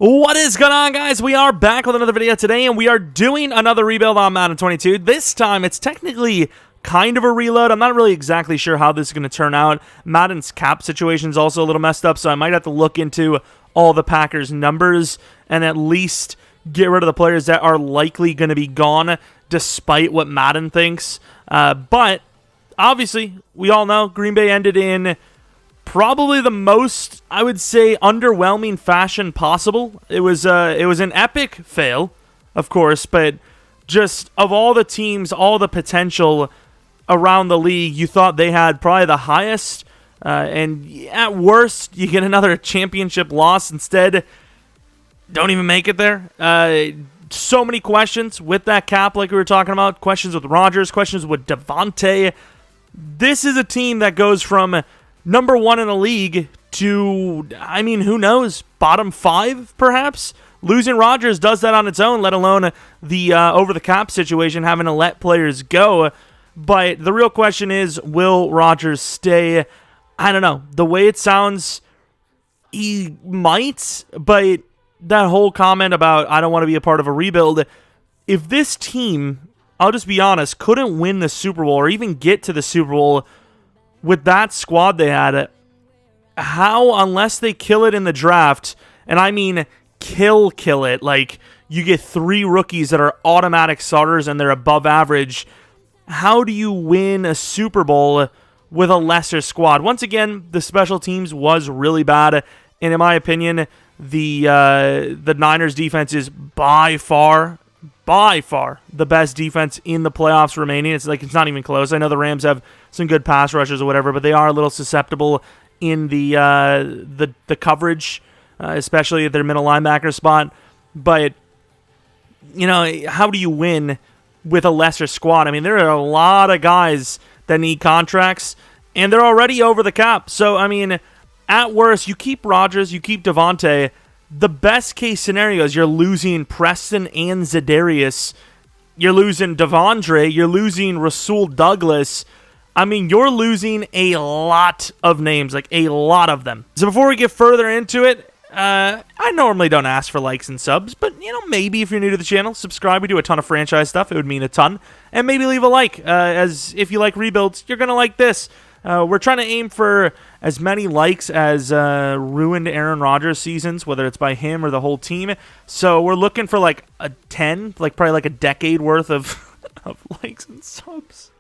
What is going on, guys? We are back with another video today, and we are doing another rebuild on Madden 22. This time, it's technically kind of a reload. I'm not really exactly sure how this is going to turn out. Madden's cap situation is also a little messed up, so I might have to look into all the Packers' numbers and at least get rid of the players that are likely going to be gone, despite what Madden thinks. But, obviously, we all know Green Bay ended in probably the most, I would say, underwhelming fashion possible. It was an epic fail, of course, but just of all the teams, all the potential around the league, you thought they had probably the highest, and at worst, you get another championship loss. Instead, don't even make it there. So many questions with that cap, like we were talking about. Questions with Rodgers, questions with Devontae. This is a team that goes from number one in the league to, I mean, who knows, bottom five, perhaps? Losing Rodgers does that on its own, let alone the over-the-cap situation, having to let players go. But the real question is, will Rodgers stay? I don't know. The way it sounds, he might, but that whole comment about, I don't want to be a part of a rebuild, if this team, I'll just be honest, couldn't win the Super Bowl or even get to the Super Bowl with that squad they had, how, unless they kill it in the draft, and I mean kill it, like you get 3 rookies that are automatic starters and they're above average, how do you win a Super Bowl with a lesser squad? Once again, the special teams was really bad, and in my opinion, the Niners defense is by far the best defense in the playoffs remaining. It's like it's not even close. I know the Rams have some good pass rushers or whatever, but they are a little susceptible in the coverage, especially at their middle linebacker spot. But, you know, how do you win with a lesser squad? I mean, there are a lot of guys that need contracts, and they're already over the cap. So, I mean, at worst, you keep Rodgers, you keep Devontae. The best case scenario is you're losing Preston and Za'Darius. You're losing Devondre. You're losing Rasul Douglas. I mean, you're losing a lot of names, like a lot of them. So before we get further into it, I normally don't ask for likes and subs, but, you know, maybe if you're new to the channel, subscribe. We do a ton of franchise stuff. It would mean a ton. And maybe leave a like, as if you like rebuilds, you're going to like this. We're trying to aim for as many likes as ruined Aaron Rodgers seasons, whether it's by him or the whole team. So we're looking for like a 10, like probably like a decade worth of likes and subs.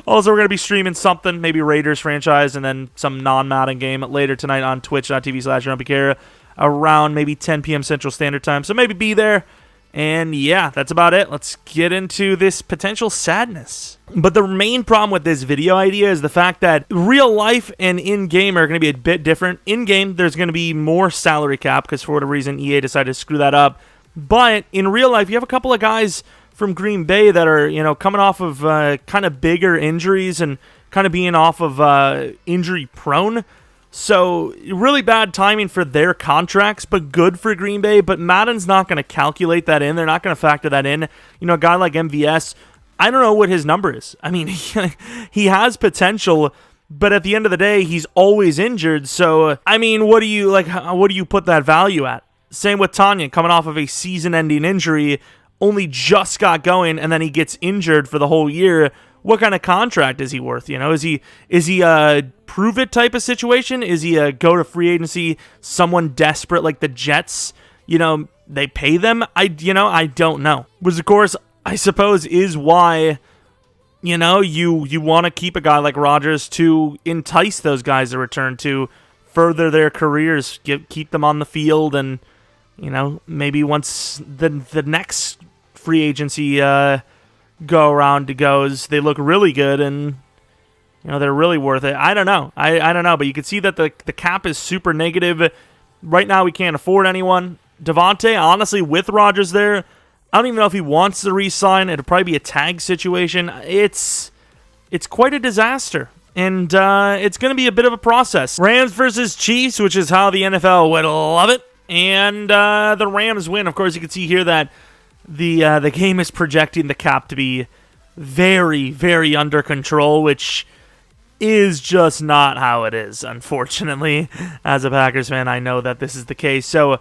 Also, we're going to be streaming something, maybe Raiders franchise, and then some non-Madden game later tonight on twitch.tv/Jeromepkr around maybe 10 p.m. Central Standard Time. So maybe be there. And yeah, that's about it. Let's get into this potential sadness. But the main problem with this video idea is the fact that real life and in-game are going to be a bit different. In-game, there's going to be more salary cap because for whatever reason, EA decided to screw that up. But in real life, you have a couple of guys from Green Bay that are, you know, coming off of kind of bigger injuries and kind of being off of injury prone. So, really bad timing for their contracts, but good for Green Bay. But Madden's not going to calculate that in. They're not going to factor that in. You know, a guy like MVS, I don't know what his number is. I mean, he has potential, but at the end of the day, he's always injured. So, I mean, what do you put that value at? Same with Tanya, coming off of a season-ending injury, only just got going, and then he gets injured for the whole year. What kind of contract is he worth? You know, is he a prove it type of situation? Is he a go to free agency, someone desperate like the Jets? You know, they pay them. I don't know. Which of course I suppose is why, you know, you want to keep a guy like Rodgers to entice those guys to return, to further their careers, keep them on the field, and, you know, maybe once the next free agency go around goes, they look really good and, you know, they're really worth it. I don't know. I don't know, but you can see that the cap is super negative. Right now, we can't afford anyone. Devontae, honestly, with Rodgers there, I don't even know if he wants to re-sign. It'll probably be a tag situation. It's quite a disaster, and it's going to be a bit of a process. Rams versus Chiefs, which is how the NFL would love it, and the Rams win. Of course, you can see here that the game is projecting the cap to be very, very under control, which is just not how it is, unfortunately. As a Packers fan, I know that this is the case. So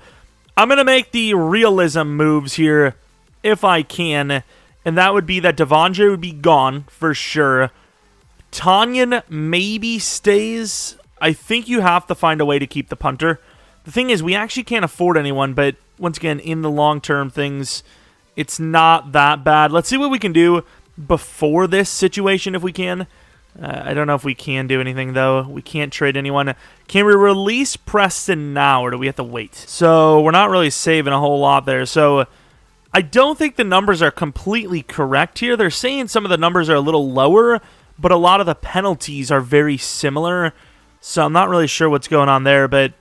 I'm going to make the realism moves here if I can, and that would be that Devondre would be gone for sure. Tanyan maybe stays. I think you have to find a way to keep the punter. The thing is, we actually can't afford anyone, but once again, in the long-term things, it's not that bad. Let's see what we can do before this situation if we can. I don't know if we can do anything, though. We can't trade anyone. Can we release Preston now, or do we have to wait? So we're not really saving a whole lot there. So I don't think the numbers are completely correct here. They're saying some of the numbers are a little lower, but a lot of the penalties are very similar. So I'm not really sure what's going on there, but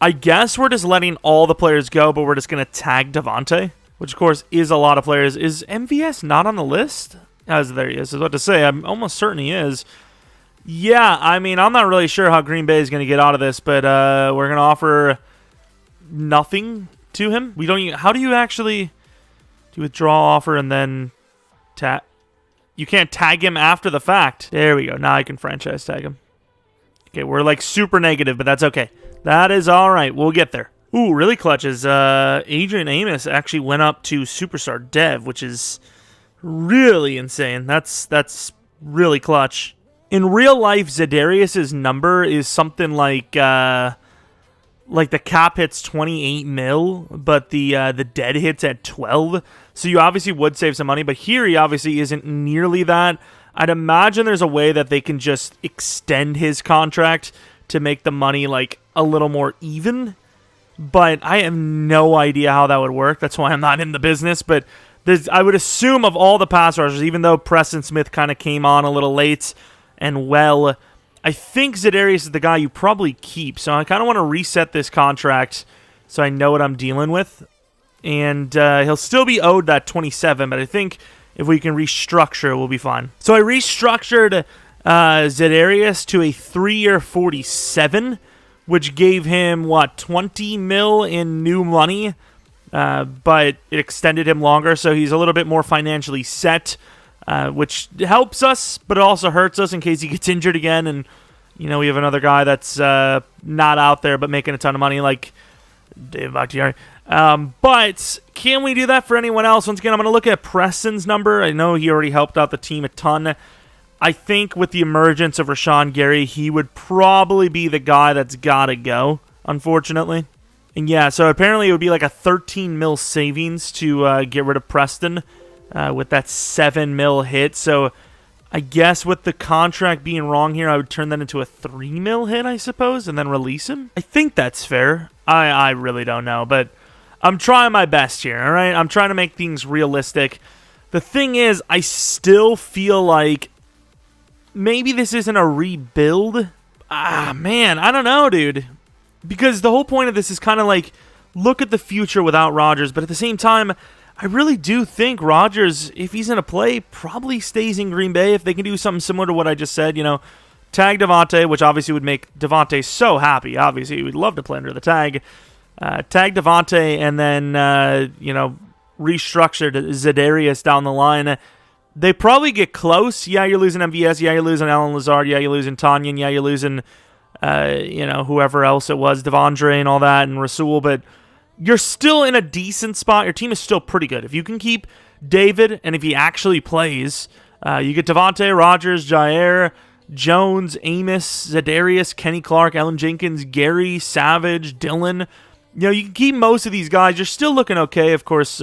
I guess we're just letting all the players go, but we're just going to tag Devontae, which, of course, is a lot of players. Is MVS not on the list? As there he is. I was about to say, I'm almost certain he is. Yeah, I mean, I'm not really sure how Green Bay is going to get out of this, but we're going to offer nothing to him. We don't even, how do you actually do withdraw offer and then tag? You can't tag him after the fact. There we go. Now I can franchise tag him. Okay, we're like super negative, but that's okay. That is all right. We'll get there. Ooh, really clutch is Adrian Amos actually went up to Superstar Dev, which is really insane. That's really clutch. In real life, Za'Darius's number is something like the cap hits 28 mil, but the dead hits at 12. So you obviously would save some money, but here he obviously isn't nearly that. I'd imagine there's a way that they can just extend his contract to make the money like a little more even, but I have no idea how that would work. That's why I'm not in the business, but I would assume of all the pass rushers, even though Preston Smith kind of came on a little late and well, I think Za'Darius is the guy you probably keep. So I kind of want to reset this contract so I know what I'm dealing with. And he'll still be owed that 27, but I think if we can restructure, we'll be fine. So I restructured Za'Darius to a 3-year 47, which gave him, 20 mil in new money. But it extended him longer, so he's a little bit more financially set, which helps us, but it also hurts us in case he gets injured again. And, we have another guy that's not out there but making a ton of money, like Dave Bakhtiari. But can we do that for anyone else? Once again, I'm going to look at Preston's number. I know he already helped out the team a ton. I think with the emergence of Rashawn Gary, he would probably be the guy that's got to go, unfortunately. And yeah, so apparently it would be like a 13 mil savings to get rid of Preston with that 7 mil hit. So I guess with the contract being wrong here, I would turn that into a 3 mil hit, I suppose, and then release him. I think that's fair. I really don't know, but I'm trying my best here, all right? I'm trying to make things realistic. The thing is, I still feel like maybe this isn't a rebuild. Man, I don't know, dude. Because the whole point of this is kind of like, look at the future without Rodgers. But at the same time, I really do think Rodgers, if he's in a play, probably stays in Green Bay. If they can do something similar to what I just said, tag Devontae, which obviously would make Devontae so happy. Obviously, he would love to play under the tag. Tag Devontae and then, restructure Za'Darius down the line. They probably get close. Yeah, you're losing MVS. Yeah, you're losing Alan Lazard. Yeah, you're losing Tanyan. Yeah, you're losing, whoever else it was, Devondre and all that, and Rasul. But you're still in a decent spot. Your team is still pretty good. If you can keep David, and if he actually plays, you get Devontae, Rodgers, Jair, Jones, Amos, Za'Darius, Kenny Clark, Ellen Jenkins, Gary, Savage, Dylan. You can keep most of these guys. You're still looking okay. Of course,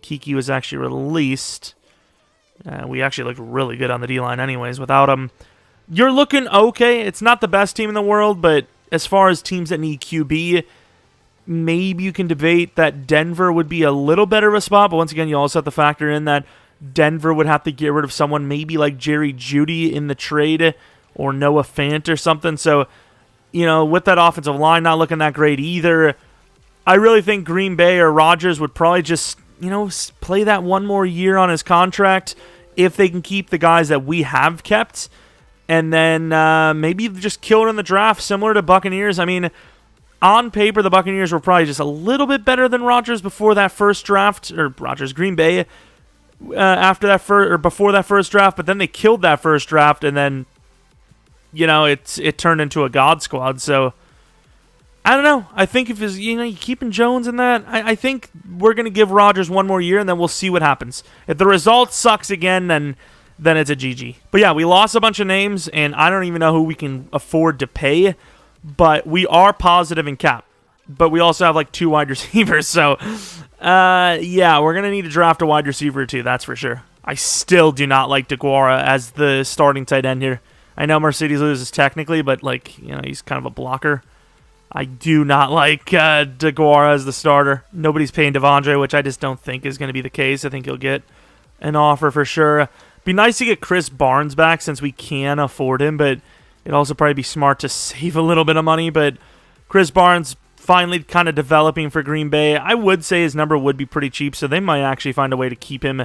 Kiki was actually released. We actually looked really good on the D-line anyways without him. You're looking okay. It's not the best team in the world, but as far as teams that need QB, maybe you can debate that Denver would be a little better of a spot, but once again, you also have to factor in that Denver would have to get rid of someone maybe like Jerry Jeudy in the trade or Noah Fant or something. So, with that offensive line not looking that great either, I really think Green Bay or Rodgers would probably just, play that one more year on his contract if they can keep the guys that we have kept. And then maybe just kill it in the draft, similar to Buccaneers. I mean, on paper, the Buccaneers were probably just a little bit better than Rodgers before that first draft, or Green Bay after that or before that first draft. But then they killed that first draft, and then it turned into a God squad. So I don't know. I think if you're keeping Jones in that, I think we're going to give Rodgers one more year, and then we'll see what happens. If the result sucks again, then it's a GG. But yeah, we lost a bunch of names, and I don't even know who we can afford to pay, but we are positive in cap. But we also have like 2 wide receivers, so yeah, we're going to need to draft a wide receiver or 2, that's for sure. I still do not like DeGuara as the starting tight end here. I know Mercedes loses technically, but he's kind of a blocker. I do not like DeGuara as the starter. Nobody's paying Devondre, which I just don't think is going to be the case. I think he'll get an offer for sure. Be nice to get Chris Barnes back since we can afford him, but it'd also probably be smart to save a little bit of money. But Chris Barnes finally kind of developing for Green Bay. I would say his number would be pretty cheap, so they might actually find a way to keep him.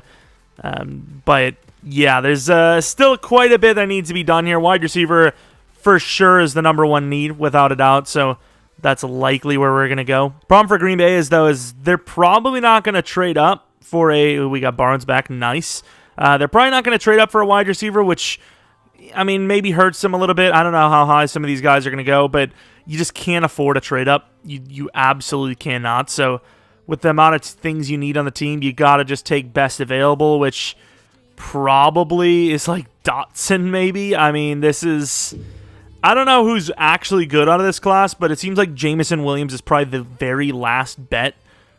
But yeah, there's still quite a bit that needs to be done here. Wide receiver for sure is the number 1 need, without a doubt. So that's likely where we're going to go. Problem for Green Bay is they're probably not going to trade up for we got Barnes back. Nice. They're probably not going to trade up for a wide receiver, which, I mean, maybe hurts them a little bit. I don't know how high some of these guys are going to go, but you just can't afford a trade up. You absolutely cannot. So with the amount of things you need on the team, you got to just take best available, which probably is like Dotson maybe. I mean, I don't know who's actually good out of this class, but it seems like Jameson Williams is probably the very last bet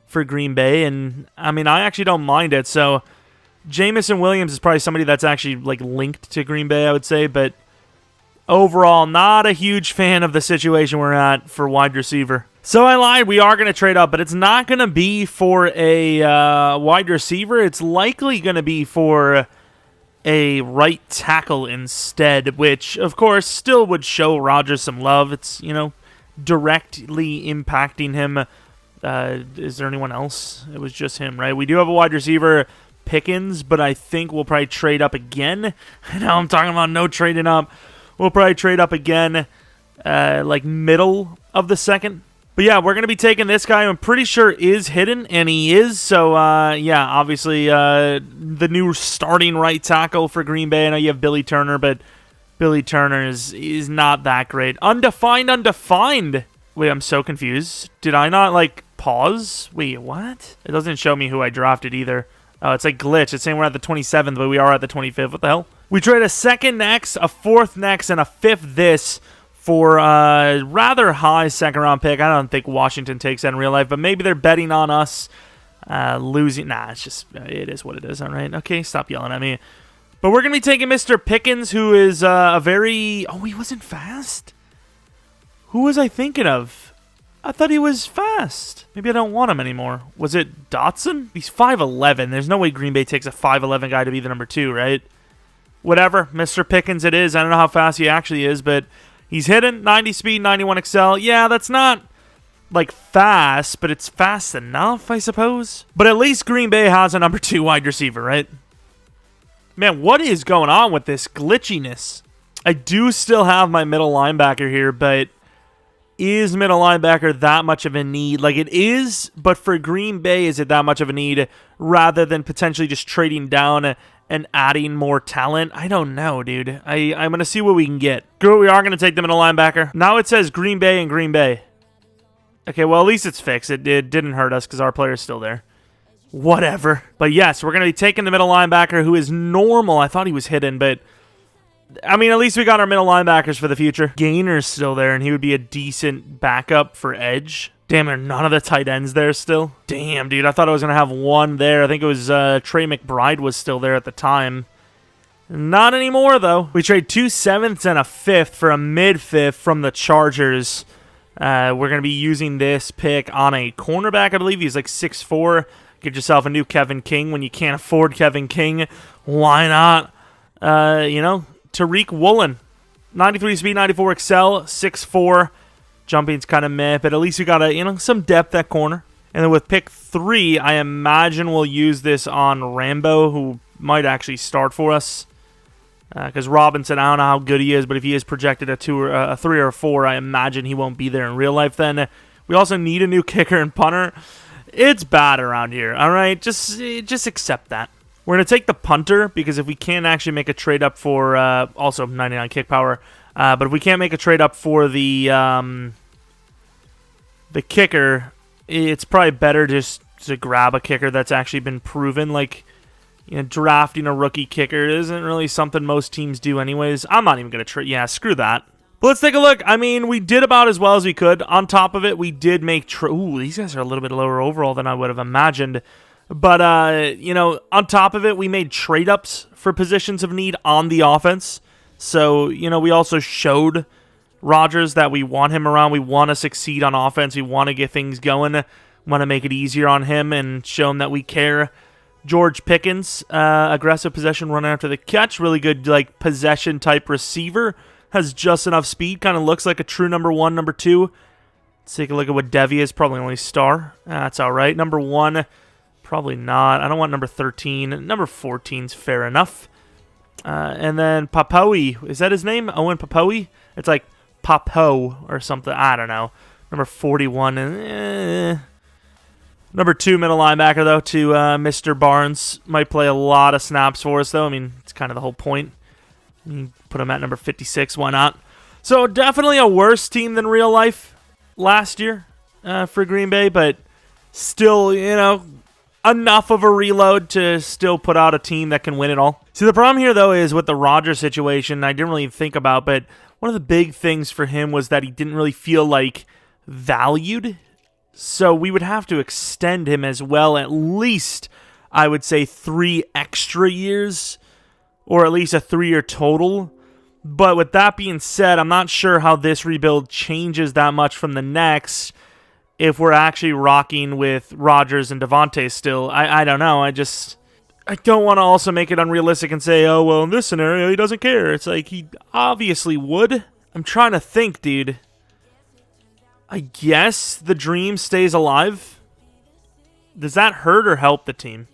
for Green Bay, and I mean, I actually don't mind it. So Jameson Williams is probably somebody that's actually like linked to Green Bay, I would say, but overall, not a huge fan of the situation we're at for wide receiver. So I lied. We are going to trade up, but it's not going to be for a wide receiver. It's likely going to be for a right tackle instead, which, of course, still would show Rodgers some love. It's, directly impacting him. Is there anyone else? It was just him, right? We do have a wide receiver, Pickens, but I think we'll probably trade up again. I know I'm talking about no trading up. We'll probably trade up again, like middle of the second. But yeah, we're going to be taking this guy. I'm pretty sure is hidden, and he is. So, yeah, obviously the new starting right tackle for Green Bay. I know you have Billy Turner, but Billy Turner is not that great. Undefined. Wait, I'm so confused. Did I not, pause? Wait, what? It doesn't show me who I drafted either. Oh, it's like glitch. It's saying we're at the 27th, but we are at the 25th. What the hell? We trade a 2nd next, a 4th next, and a 5th this for a rather high 2nd-round pick. I don't think Washington takes that in real life, but maybe they're betting on us losing. Nah, it is what it is, all right? Okay, stop yelling at me. But we're going to be taking Mr. Pickens, who is a very... Oh, he wasn't fast? Who was I thinking of? I thought he was fast. Maybe I don't want him anymore. Was it Dotson? He's 5'11". There's no way Green Bay takes a 5'11 guy to be the number 2, right? Whatever. Mr. Pickens it is. I don't know how fast he actually is, but he's hidden. 90 speed, 91 excel. Yeah, that's not, fast, but it's fast enough, I suppose. But at least Green Bay has a number 2 wide receiver, right? Man, what is going on with this glitchiness? I do still have my middle linebacker here, but is middle linebacker that much of a need? It is, but for Green Bay, is it that much of a need rather than potentially just trading down and adding more talent? I don't know, dude. I'm going to see what we can get. Good, we are going to take the middle linebacker. Now it says Green Bay and Green Bay. Okay, well, at least it's fixed. It didn't hurt us because our player's still there. Whatever. But yes, we're going to be taking the middle linebacker who is normal. I thought he was hidden, but I mean, at least we got our middle linebackers for the future. Gainer's still there, and he would be a decent backup for edge. Damn, are none of the tight ends there still? Damn, dude, I thought I was going to have one there. I think it was Trey McBride was still there at the time. Not anymore, though. We trade 2 7ths and a 5th for a mid-5th from the Chargers. We're going to be using this pick on a cornerback, I believe. He's 6'4". Get yourself a new Kevin King when you can't afford Kevin King. Why not? Tariq Woolen, 93 speed, 94 excel, 6'4". Jumping's kind of meh, but at least we got some depth at corner. And then with pick 3, I imagine we'll use this on Rambo, who might actually start for us. Because Robinson, I don't know how good he is, but if he is projected a 2 or a 3 or a 4, I imagine he won't be there in real life then. We also need a new kicker and punter. It's bad around here, all right? Just accept that. We're going to take the punter because if we can't actually make a trade up for, also 99 kick power, but if we can't make a trade up for the the kicker, it's probably better just to grab a kicker that's actually been proven. Like, drafting a rookie kicker isn't really something most teams do anyways. I'm not even going to yeah, screw that. But let's take a look. I mean, we did about as well as we could. On top of it, we did make ooh, these guys are a little bit lower overall than I would have imagined. But, on top of it, we made trade-ups for positions of need on the offense. So, we also showed Rodgers that we want him around. We want to succeed on offense. We want to get things going. Want to make it easier on him and show him that we care. George Pickens, aggressive possession run after the catch. Really good, possession-type receiver. Has just enough speed. Kind of looks like a true number 1, number 2. Let's take a look at what Devi is. Probably only star. That's all right. Number 1, probably not. I don't want number 13. Number 14's fair enough. And then Papoe. Is that his name? Owen Papoe? It's like Papo or something. I don't know. Number 41. Number 2 middle linebacker, though, to Mr. Barnes. Might play a lot of snaps for us, though. I mean, it's kind of the whole point. You put him at number 56. Why not? So definitely a worse team than real life last year for Green Bay, but still, enough of a reload to still put out a team that can win it all. See, the problem here, though, is with the Rodgers situation, I didn't really think about, but one of the big things for him was that he didn't really feel valued. So we would have to extend him as well, at least, I would say, 3 extra years, or at least a 3-year total. But with that being said, I'm not sure how this rebuild changes that much from the next if we're actually rocking with Rodgers and Devontae still. I don't know. I don't want to also make it unrealistic and say, oh, well, in this scenario, he doesn't care. It's like he obviously would. I'm trying to think, dude. I guess the dream stays alive. Does that hurt or help the team?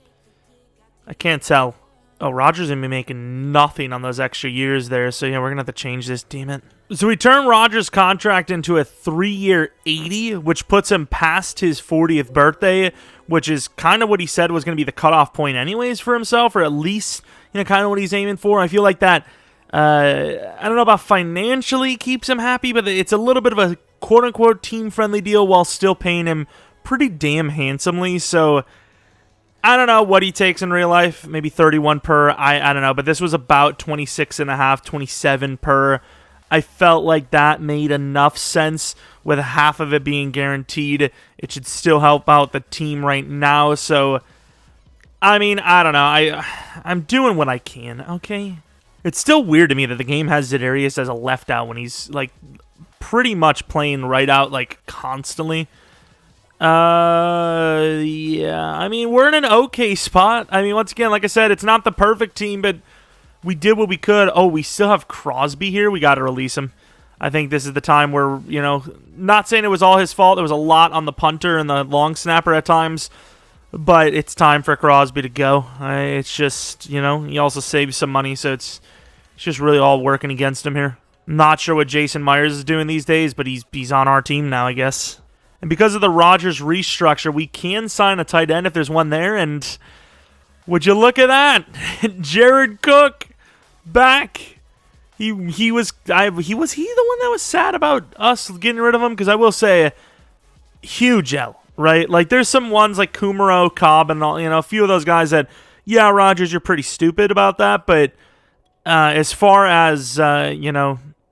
I can't tell. Oh, Rodgers going to be making nothing on those extra years there. So, yeah, we're going to have to change this. Damn it. So we turn Rodgers' contract into a 3-year $80, which puts him past his 40th birthday, which is kind of what he said was going to be the cutoff point anyways for himself, or at least, kind of what he's aiming for. I feel like that, I don't know about financially keeps him happy, but it's a little bit of a quote-unquote team-friendly deal while still paying him pretty damn handsomely. So I don't know what he takes in real life, maybe 31 per, I don't know, but this was about 26.5, 27 per. I felt like that made enough sense with half of it being guaranteed. It should still help out the team right now. So, I mean, I don't know. I'm doing what I can, okay? It's still weird to me that the game has Za'Darius as a left out when he's, pretty much playing right out, constantly. Yeah, I mean, we're in an okay spot. I mean, once again, like I said, it's not the perfect team, but we did what we could. Oh, we still have Crosby here. We got to release him. I think this is the time where, not saying it was all his fault. There was a lot on the punter and the long snapper at times, but it's time for Crosby to go. It's just, he also saves some money, so it's just really all working against him here. Not sure what Jason Myers is doing these days, but he's on our team now, I guess. And because of the Rodgers restructure, we can sign a tight end if there's one there. And would you look at that? Jared Cook back. He was he the one that was sad about us getting rid of him? Because I will say, huge L, right? There's some ones like Kumaro, Cobb, and all, a few of those guys that, yeah, Rodgers, you're pretty stupid about that. But as far as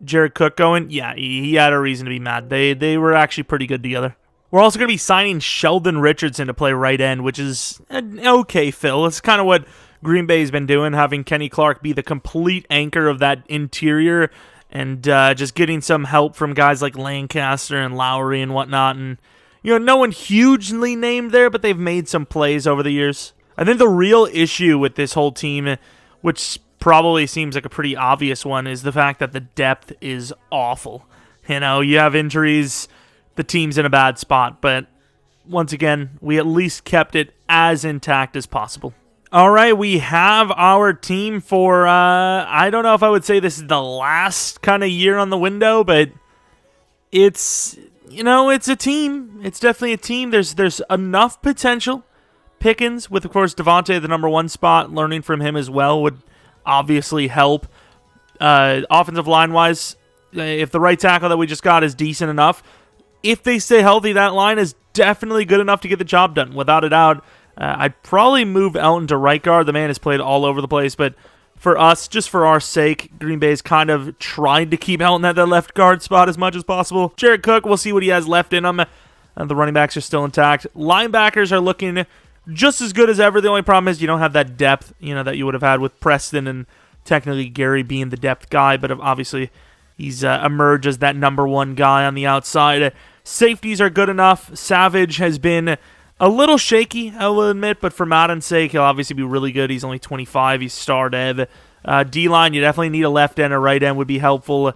Jared Cook going, yeah, he had a reason to be mad. They were actually pretty good together. We're also going to be signing Sheldon Richardson to play right end, which is an okay fill. It's kind of what Green Bay's been doing, having Kenny Clark be the complete anchor of that interior and just getting some help from guys like Lancaster and Lowry and whatnot. And, no one hugely named there, but they've made some plays over the years. I think the real issue with this whole team, which probably seems like a pretty obvious one, is the fact that the depth is awful. You have injuries, the team's in a bad spot, but once again, we at least kept it as intact as possible. All right, we have our team for, I don't know if I would say this is the last kind of year on the window, but it's, it's a team. It's definitely a team. There's enough potential. Pickens, with, of course, Devontae at the number 1 spot, learning from him as well would obviously help. Offensive line-wise, if the right tackle that we just got is decent enough, if they stay healthy, that line is definitely good enough to get the job done, without a doubt. I'd probably move Elton to right guard. The man has played all over the place, but for us, just for our sake, Green Bay's kind of tried to keep Elton at the left guard spot as much as possible. Jared Cook, we'll see what he has left in him. The running backs are still intact. Linebackers are looking just as good as ever. The only problem is you don't have that depth, that you would have had with Preston and technically Gary being the depth guy, but obviously he's emerged as that number one guy on the outside. Safeties are good enough. Savage has been a little shaky, I will admit, but for Madden's sake, he'll obviously be really good. He's only 25. He's star dev. D-line, you definitely need a left end. A right end would be helpful.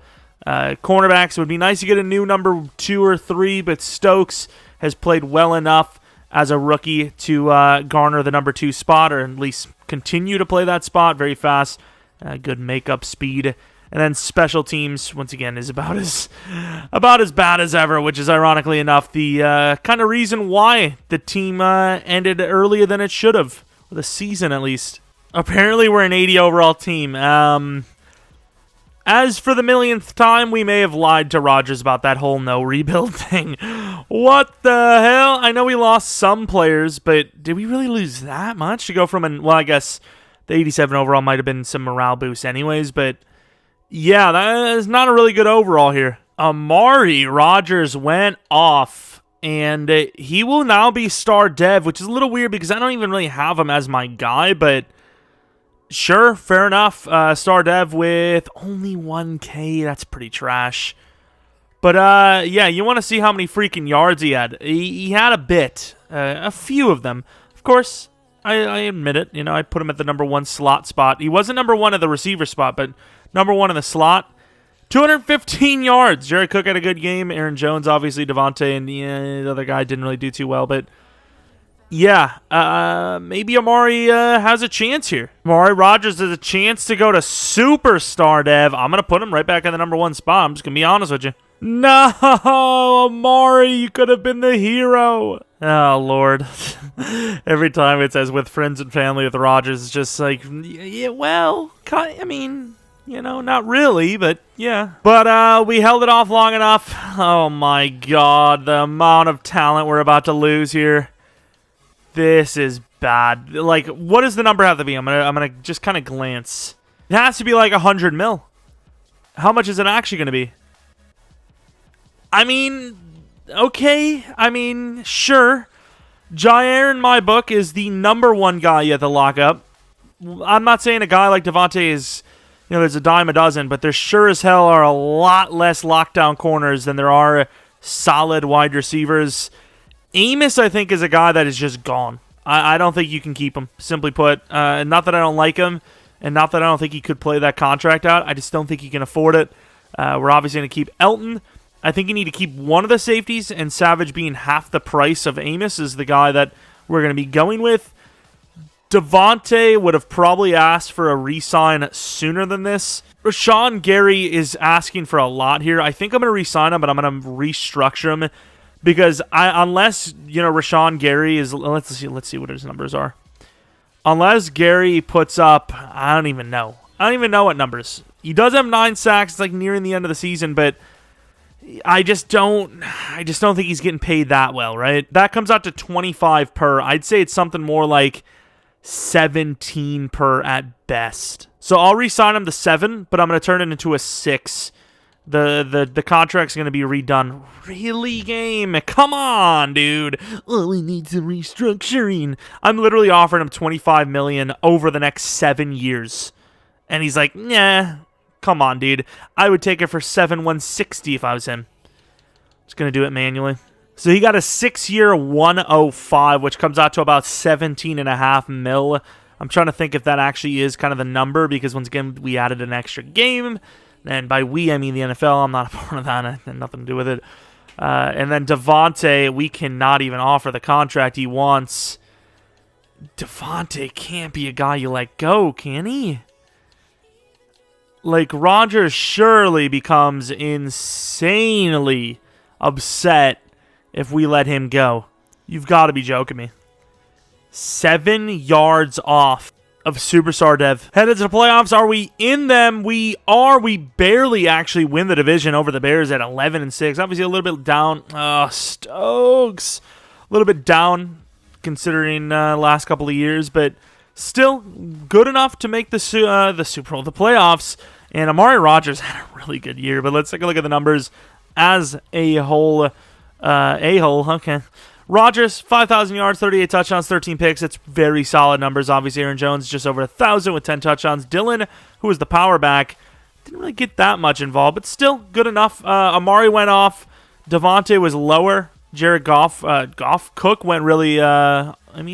Cornerbacks, it would be nice to get a new number 2 or 3, but Stokes has played well enough as a rookie to garner the number 2 spot, or at least continue to play that spot. Very fast, good makeup speed. And then special teams, once again, is about as bad as ever, which is ironically enough the kind of reason why the team ended earlier than it should have, or the season at least. Apparently, we're an 80 overall team. As for the millionth time, we may have lied to Rodgers about that whole no rebuild thing. What the hell? I know we lost some players, but did we really lose that much to go from well, I guess the 87 overall might have been some morale boost anyways, but yeah, that is not a really good overall here. Amari Rogers went off, and he will now be star dev, which is a little weird because I don't even really have him as my guy, but sure, fair enough. Star dev with only 1K. That's pretty trash. But yeah, you want to see how many freaking yards he had. He had a bit, a few of them. Of course, I admit it. I put him at the number 1 slot spot. He wasn't number 1 at the receiver spot, but number 1 in the slot. 215 yards. Jared Cook had a good game. Aaron Jones, obviously. Devontae and the other guy didn't really do too well. But yeah, maybe Amari has a chance here. Amari Rogers has a chance to go to superstar dev. I'm going to put him right back in the number 1 spot. I'm just going to be honest with you. No, Amari, you could have been the hero. Oh, Lord. Every time it says with friends and family with Rodgers, it's just like, yeah, well, I mean, not really, but yeah. But we held it off long enough. Oh, my God, the amount of talent we're about to lose here. This is bad. Like, what does the number have to be? I'm gonna just kind of glance. It has to be like 100 mil. How much is it actually going to be? I mean, okay. I mean, sure. Jair, in my book, is the number 1 guy you have to lock up. I'm not saying a guy like Devontae is, there's a dime a dozen, but there sure as hell are a lot less lockdown corners than there are solid wide receivers. Amos, I think, is a guy that is just gone. I don't think you can keep him, simply put. Not that I don't like him, and not that I don't think he could play that contract out. I just don't think he can afford it. We're obviously going to keep Elton. I think you need to keep one of the safeties, and Savage being half the price of Amos is the guy that we're going to be going with. Devontae would have probably asked for a re-sign sooner than this. Rashawn Gary is asking for a lot here. I think I'm going to re-sign him, but I'm going to restructure him because unless, Rashawn Gary is... Let's see what his numbers are. Unless Gary puts up... I don't even know what numbers. He does have 9 sacks. It's like nearing the end of the season, but I just don't think he's getting paid that well, right? That comes out to 25 per. I'd say it's something more like 17 per at best. So I'll re-sign him to 7, but I'm going to turn it into a 6. The contract's going to be redone. Really, game? Come on, dude. Oh, we need some restructuring. I'm literally offering him $25 million over the next 7 years. And he's like, nah. Come on, dude. I would take it for $7,160 if I was him. Just going to do it manually. So he got a 6-year 105, which comes out to about 17.5 mil. I'm trying to think if that actually is kind of the number, because once again, we added an extra game. And by we, I mean the NFL. I'm not a part of that. It had nothing to do with it. And then Devontae, we cannot even offer the contract he wants. Devontae can't be a guy you let go, can he? Like, Rodgers surely becomes insanely upset if we let him go. You've got to be joking me. 7 yards off. of superstar dev. Headed to the playoffs. Are we in them? We are. We barely actually win the division over the Bears at 11-6. Obviously a little bit down. Stokes. A little bit down considering last couple of years, but still good enough to make the Super Bowl, the playoffs. And Amari Rogers had a really good year, but let's take a look at the numbers as a whole. Okay. Rodgers, 5,000 yards, 38 touchdowns, 13 picks. It's very solid numbers. Obviously, Aaron Jones just over 1,000 with 10 touchdowns. Dylan, who was the power back, didn't really get that much involved, but still good enough. Amari went off. Devontae was lower. Jared Goff, Cook went really,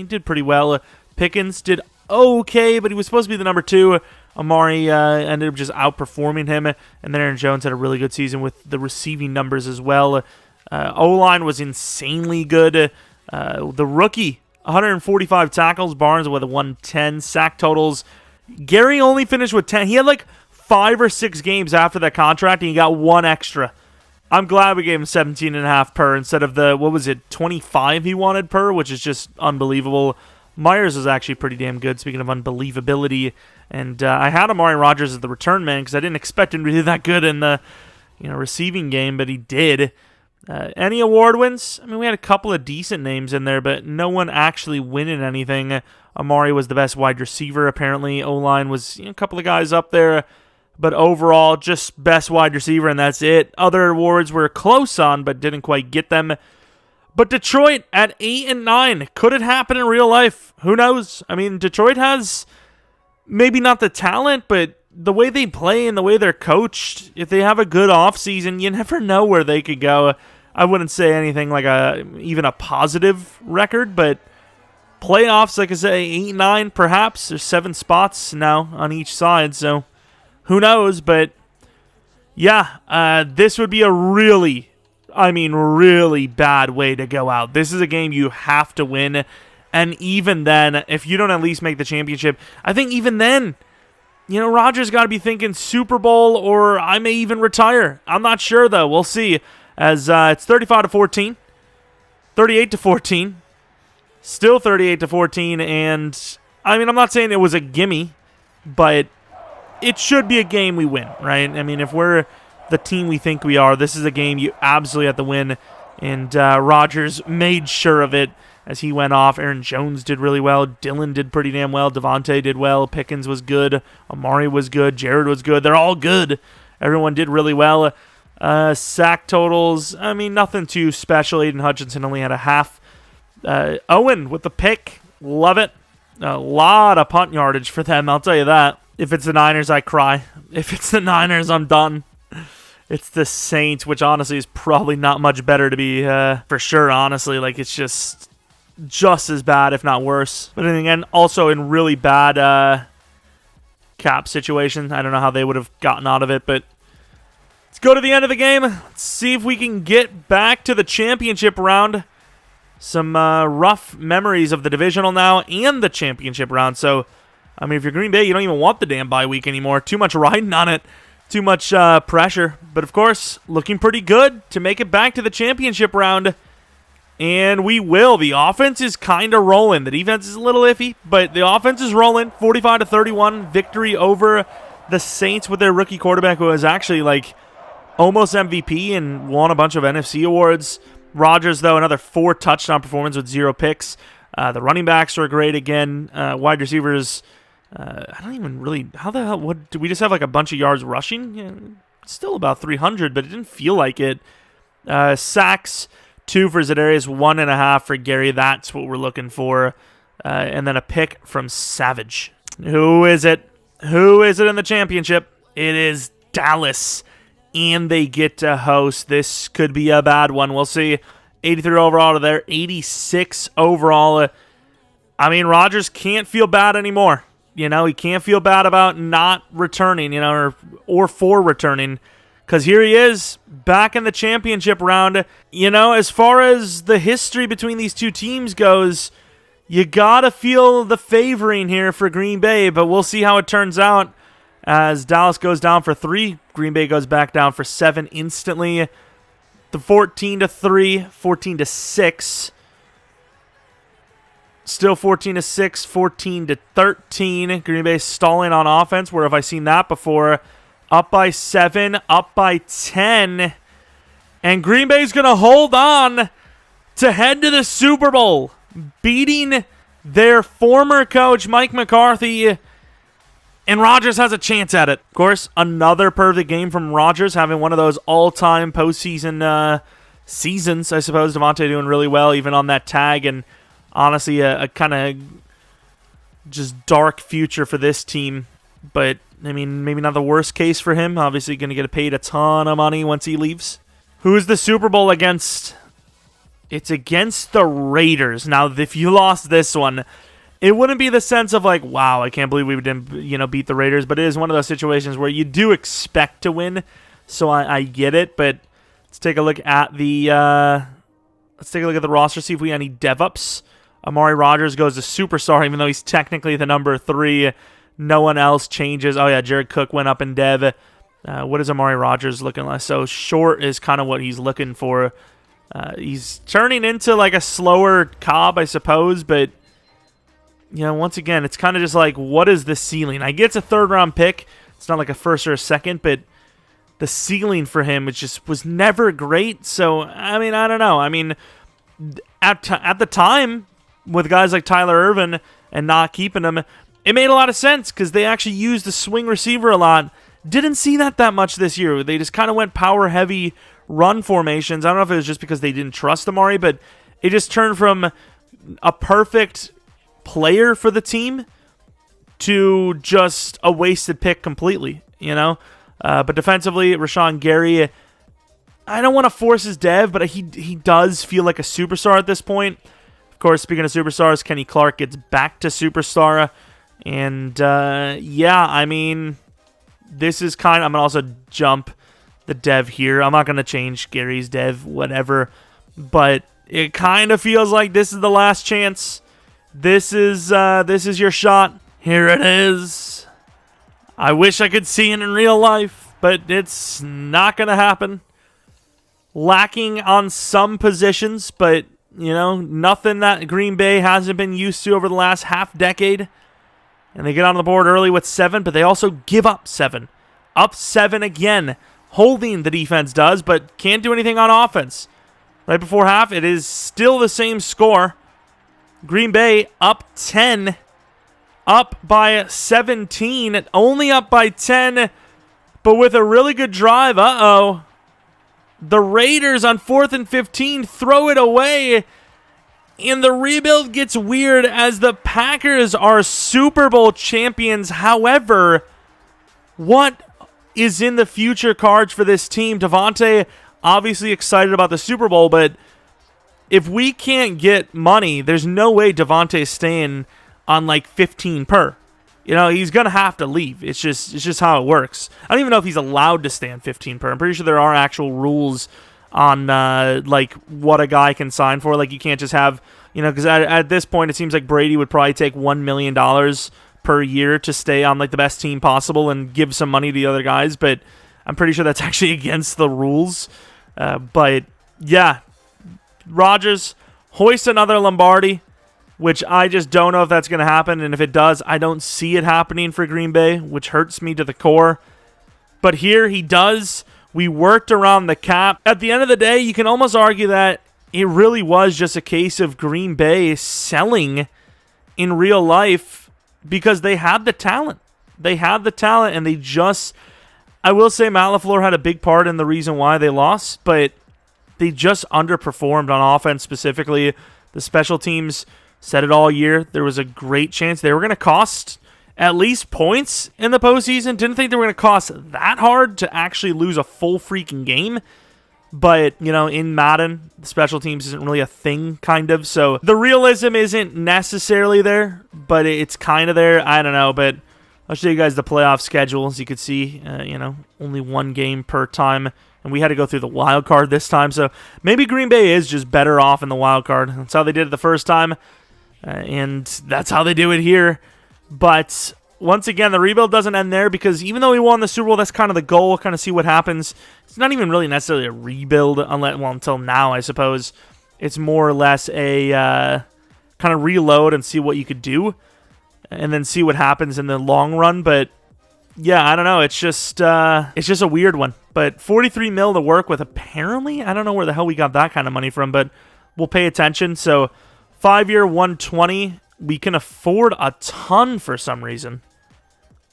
did pretty well. Pickens did okay, but he was supposed to be the number 2. Amari ended up just outperforming him, and then Aaron Jones had a really good season with the receiving numbers as well. O-line was insanely good. The rookie, 145 tackles. Barnes with a 110 sack totals. Gary only finished with 10. He had like 5 or 6 games after that contract, and he got 1 extra. I'm glad we gave him 17.5 per instead of the, 25 he wanted per, which is just unbelievable. Myers was actually pretty damn good, speaking of unbelievability. And I had Amari Rogers as the return man because I didn't expect him to do that good in the receiving game, but he did. Any award wins? I mean, we had a couple of decent names in there, but no one actually winning anything. Amari was the best wide receiver, apparently. O-line was a couple of guys up there, but overall, just best wide receiver, and that's it. Other awards were close on, but didn't quite get them. But Detroit at 8-9. Could it happen in real life? Who knows? I mean, Detroit has maybe not the talent, but the way they play and the way they're coached, if they have a good offseason, you never know where they could go. I wouldn't say anything like even a positive record, but playoffs, like I say, 8-9 perhaps. There's 7 spots now on each side, so who knows? But yeah, this would be a really bad way to go out. This is a game you have to win, and even then, if you don't at least make the championship, I think even then, Rodgers got to be thinking Super Bowl, or I may even retire. I'm not sure, though. We'll see. As it's 35-14, 38-14, still 38-14, and I'm not saying it was a gimme, but it should be a game we win, right? I mean, if we're the team we think we are, this is a game you absolutely have to win, and Rodgers made sure of it as he went off. Aaron Jones did really well. Dylan did pretty damn well. Devontae did well. Pickens was good. Amari was good. Jared was good. They're all good. Everyone did really well. Sack totals, nothing too special. Aiden Hutchinson only had a half. Owen with the pick. Love it. A lot of punt yardage for them, I'll tell you that. If it's the Niners, I cry. If it's the Niners, I'm done. It's the Saints, which honestly is probably not much better to be, for sure, honestly. Like, it's just as bad, if not worse. But then again, also in really bad cap situation. I don't know how they would have gotten out of it, but let's go to the end of the game. Let's see if we can get back to the championship round. Some rough memories of the divisional now and the championship round. So, if you're Green Bay, you don't even want the damn bye week anymore. Too much riding on it. Too much pressure. But, of course, looking pretty good to make it back to the championship round. And we will. The offense is kind of rolling. The defense is a little iffy, but the offense is rolling. 45-31 victory over the Saints with their rookie quarterback, who is actually almost MVP and won a bunch of NFC awards. Rodgers, though, another 4 touchdown performance with 0 picks. The running backs were great again. Wide receivers, I don't even really, how the hell, what, did we just have a bunch of yards rushing? Yeah, still about 300, but it didn't feel like it. Sacks, 2 for Za'Darius, 1.5 for Gary. That's what we're looking for. And then a pick from Savage. Who is it? Who is it in the championship? It is Dallas. And they get to host. This could be a bad one. We'll see. 83 overall to there. 86 overall. Rodgers can't feel bad anymore. He can't feel bad about not returning, or for returning. Because here he is, back in the championship round. As far as the history between these two teams goes, you got to feel the favoring here for Green Bay. But we'll see how it turns out. As Dallas goes down for 3, Green Bay goes back down for 7 instantly. The 14-3, 14-6. Still 14-6, 14-13. Green Bay stalling on offense. Where have I seen that before? Up by 7, up by 10. And Green Bay's going to hold on to head to the Super Bowl, beating their former coach, Mike McCarthy. And Rodgers has a chance at it. Of course, another perfect game from Rodgers, having one of those all-time postseason seasons, I suppose. Davante doing really well, even on that tag. And honestly, a kind of just dark future for this team. But, I mean, maybe not the worst case for him. Obviously going to get paid a ton of money once he leaves. Who is the Super Bowl against? It's against the Raiders. Now, if you lost this one, it wouldn't be the sense of like, wow, I can't believe we didn't, beat the Raiders. But it is one of those situations where you do expect to win. So I get it. But let's take a look at the roster. See if we have any dev-ups. Amari Rogers goes to superstar, even though he's technically the number 3. No one else changes. Oh yeah, Jared Cook went up in dev. What is Amari Rogers looking like? So short is kind of what he's looking for. He's turning into like a slower Cobb, I suppose, but once again, it's kind of just like, what is the ceiling? I get it's a 3rd-round pick. It's not like a 1st or a 2nd, but the ceiling for him was never great. So, I mean, I don't know. I mean, at the time, with guys like Tyler Ervin and not keeping him, it made a lot of sense because they actually used the swing receiver a lot. Didn't see that much this year. They just kind of went power-heavy run formations. I don't know if it was just because they didn't trust Amari, but it just turned from a perfect player for the team to just a wasted pick completely, But defensively, Rashawn Gary, I don't want to force his dev, but he does feel like a superstar at this point. Of course, speaking of superstars, Kenny Clark gets back to superstar. And, I mean, this is kind of... I'm going to also jump the dev here. I'm not going to change Gary's dev, whatever. But it kind of feels like this is the last chance. This is your shot. Here it is. I wish I could see it in real life, but it's not going to happen. Lacking on some positions, but, nothing that Green Bay hasn't been used to over the last half decade. And they get on the board early with 7, but they also give up 7. Up 7 again. Holding the defense does, but can't do anything on offense. Right before half, it is still the same score. Green Bay up 10. Up by 17. Only up by 10, but with a really good drive. Uh-oh. The Raiders on 4th and 15 throw it away. And the rebuild gets weird as the Packers are Super Bowl champions. However, what is in the future cards for this team? Davante, obviously excited about the Super Bowl, but if we can't get money, there's no way Davante's staying on like 15 per. He's going to have to leave. It's just how it works. I don't even know if he's allowed to stay on 15 per. I'm pretty sure there are actual rules on like what a guy can sign for. Like you can't just have, because at this point it seems like Brady would probably take $1 million per year to stay on like the best team possible and give some money to the other guys, but I'm pretty sure that's actually against the rules. But yeah, Rodgers hoist another Lombardi, which I just don't know if that's going to happen, and if it does, I don't see it happening for Green Bay, which hurts me to the core. But here he does. We worked around the cap. At the end of the day, you can almost argue that it really was just a case of Green Bay selling in real life because they had the talent. They had the talent, and they just... I will say Matt LaFleur had a big part in the reason why they lost, but they just underperformed on offense specifically. The special teams said it all year. There was a great chance they were going to cost at least points in the postseason. Didn't think they were going to cost that hard to actually lose a full freaking game. But, in Madden, the special teams isn't really a thing, kind of. So the realism isn't necessarily there, but it's kind of there. I don't know, but I'll show you guys the playoff schedule. As you can see, only one game per time. And we had to go through the wild card this time. So maybe Green Bay is just better off in the wild card. That's how they did it the first time. And that's how they do it here. But once again, the rebuild doesn't end there because even though we won the Super Bowl, that's kind of the goal, kind of see what happens. It's not even really necessarily a rebuild until now, I suppose. It's more or less a kind of reload and see what you could do, and then see what happens in the long run. But yeah, I don't know. It's just a weird one. But 43 mil to work with, apparently. I don't know where the hell we got that kind of money from, but we'll pay attention. So 5-year 120, we can afford a ton for some reason.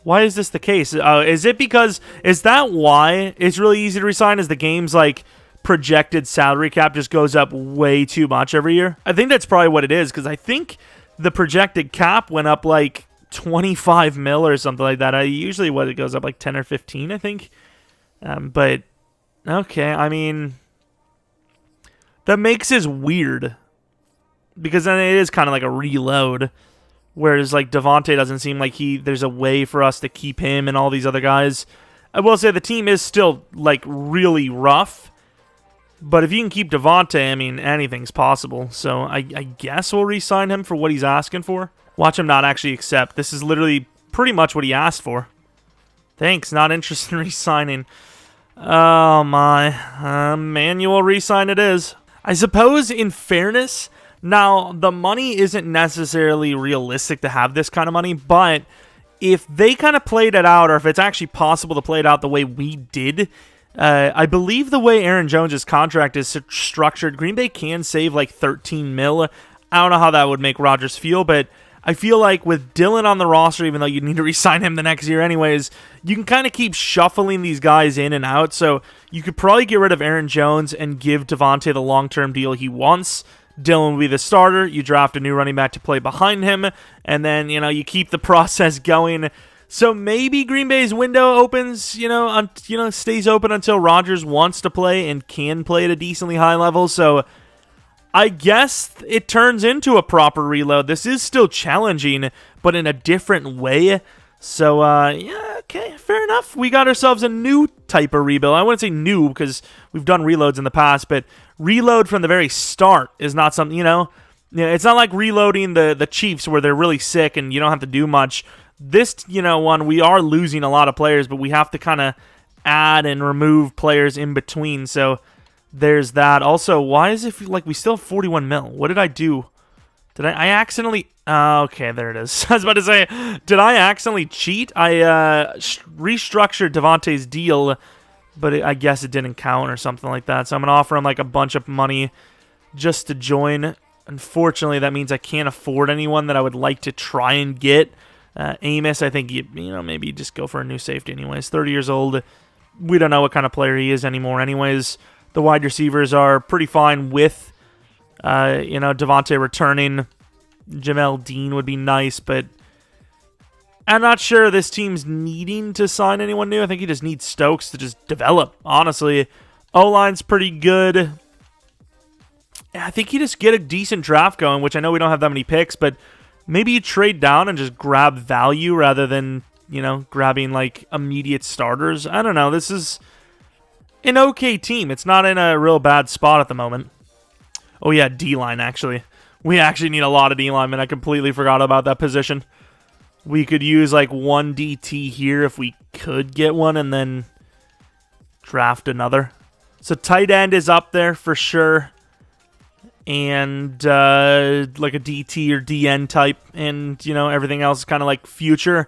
Why is this the case? Is it because, is that why it's really easy to resign? Is the game's like projected salary cap just goes up way too much every year? I think that's probably what it is, because I think the projected cap went up like 25 mil or something like that. Usually what it goes up like 10 or 15, I think. But okay, I mean, that makes it weird, because then it is kind of like a reload. Whereas, like, Devontae doesn't seem like there's a way for us to keep him and all these other guys. I will say the team is still, like, really rough. But if you can keep Devontae, I mean, anything's possible. So I guess we'll re-sign him for what he's asking for. Watch him not actually accept. This is literally pretty much what he asked for. Thanks, not interested in re-signing. Oh, my. Manual re-sign it is. I suppose, in fairness, now, the money isn't necessarily realistic to have this kind of money, but if they kind of played it out, or if it's actually possible to play it out the way we did, I believe the way Aaron Jones' contract is structured, Green Bay can save like 13 mil. I don't know how that would make Rodgers feel, but I feel like with Dillon on the roster, even though you need to re-sign him the next year anyways, you can kind of keep shuffling these guys in and out, so you could probably get rid of Aaron Jones and give Devontae the long-term deal he wants. Dillon will be the starter. You draft a new running back to play behind him, and then, you keep the process going. So maybe Green Bay's window opens, stays open until Rodgers wants to play and can play at a decently high level. So I guess it turns into a proper reload. This is still challenging, but in a different way. So, yeah, okay, fair enough. We got ourselves a new type of rebuild. I wouldn't say new, because we've done reloads in the past, but reload from the very start is not something, it's not like reloading the Chiefs where they're really sick and you don't have to do much. This, one, we are losing a lot of players, but we have to kind of add and remove players in between, so there's that. Also, why is it like we still have 41 mil? What did I do? Did I accidentally... okay, there it is. I was about to say, did I accidentally cheat? I restructured Devontae's deal, but I guess it didn't count or something like that. So I'm going to offer him like a bunch of money just to join. Unfortunately, that means I can't afford anyone that I would like to try and get. Amos, I think, maybe just go for a new safety anyways. 30 years old. We don't know what kind of player he is anymore anyways. The wide receivers are pretty fine with, Devontae returning. Jamel Dean would be nice, but I'm not sure this team's needing to sign anyone new. I think he just needs Stokes to just develop, honestly. O-line's pretty good. I think you just get a decent draft going, which I know we don't have that many picks, but maybe you trade down and just grab value rather than, grabbing, like, immediate starters. I don't know. This is an okay team. It's not in a real bad spot at the moment. Oh, yeah, D-line, actually. We actually need a lot of D-linemen. I completely forgot about that position. We could use like one DT here if we could get one, and then draft another. So tight end is up there for sure. And like a DT or DN type. And, everything else is kind of like future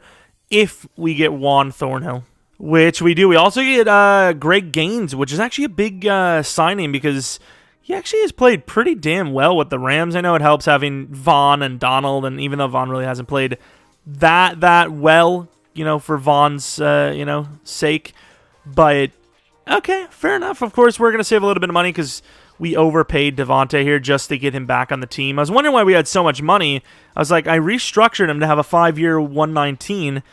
if we get Juan Thornhill. Which we do. We also get Greg Gaines, which is actually a big signing because... he actually has played pretty damn well with the Rams. I know it helps having Vaughn and Donald, and even though Vaughn really hasn't played that well, for Vaughn's, sake. But, okay, fair enough. Of course, we're going to save a little bit of money because we overpaid Devontae here just to get him back on the team. I was wondering why we had so much money. I was like, I restructured him to have a 5-year 119,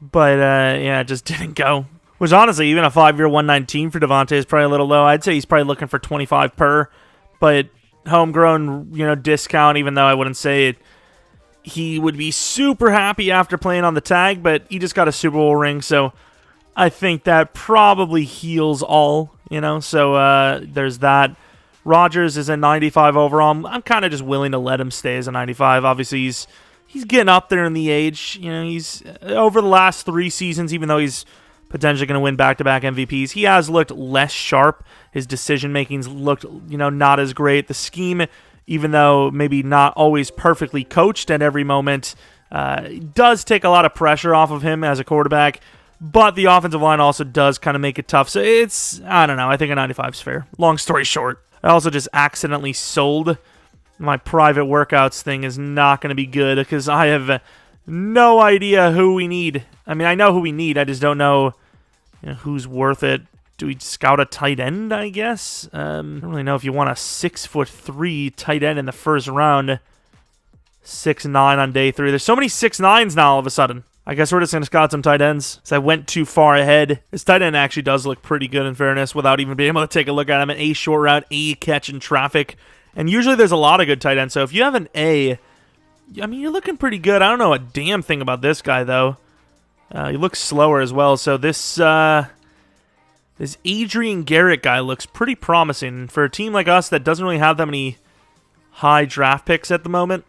but, yeah, it just didn't go. Which, honestly, even a 5-year 119 for Devontae is probably a little low. I'd say he's probably looking for 25 per. But homegrown, discount, even though I wouldn't say it. He would be super happy after playing on the tag, but he just got a Super Bowl ring, so I think that probably heals all, So there's that. Rodgers is a 95 overall. I'm kind of just willing to let him stay as a 95. Obviously, he's getting up there in the age. He's over the last 3 seasons, even though he's potentially going to win back-to-back MVPs. He has looked less sharp. His decision-making's looked, not as great. The scheme even though maybe not always perfectly coached at every moment, does take a lot of pressure off of him as a quarterback. But the offensive line also does kind of make it tough. So it's, I don't know, I think a 95 is fair. Long story short, I also just accidentally sold my private workouts thing. Is not going to be good because I have no idea who we need. I mean, I know who we need. I just don't know, who's worth it. Do we scout a tight end, I guess? I don't really know if you want a 6'3" tight end in the first round. 6'9" on day 3. There's so many 6'9s now all of a sudden. I guess we're just going to scout some tight ends. So I went too far ahead. This tight end actually does look pretty good in fairness without even being able to take a look at him. An A short route, A catch in traffic. And usually there's a lot of good tight ends. So if you have an A, I mean, you're looking pretty good. I don't know a damn thing about this guy, though. He looks slower as well. So this Adrian Garrett guy looks pretty promising. For a team like us that doesn't really have that many high draft picks at the moment,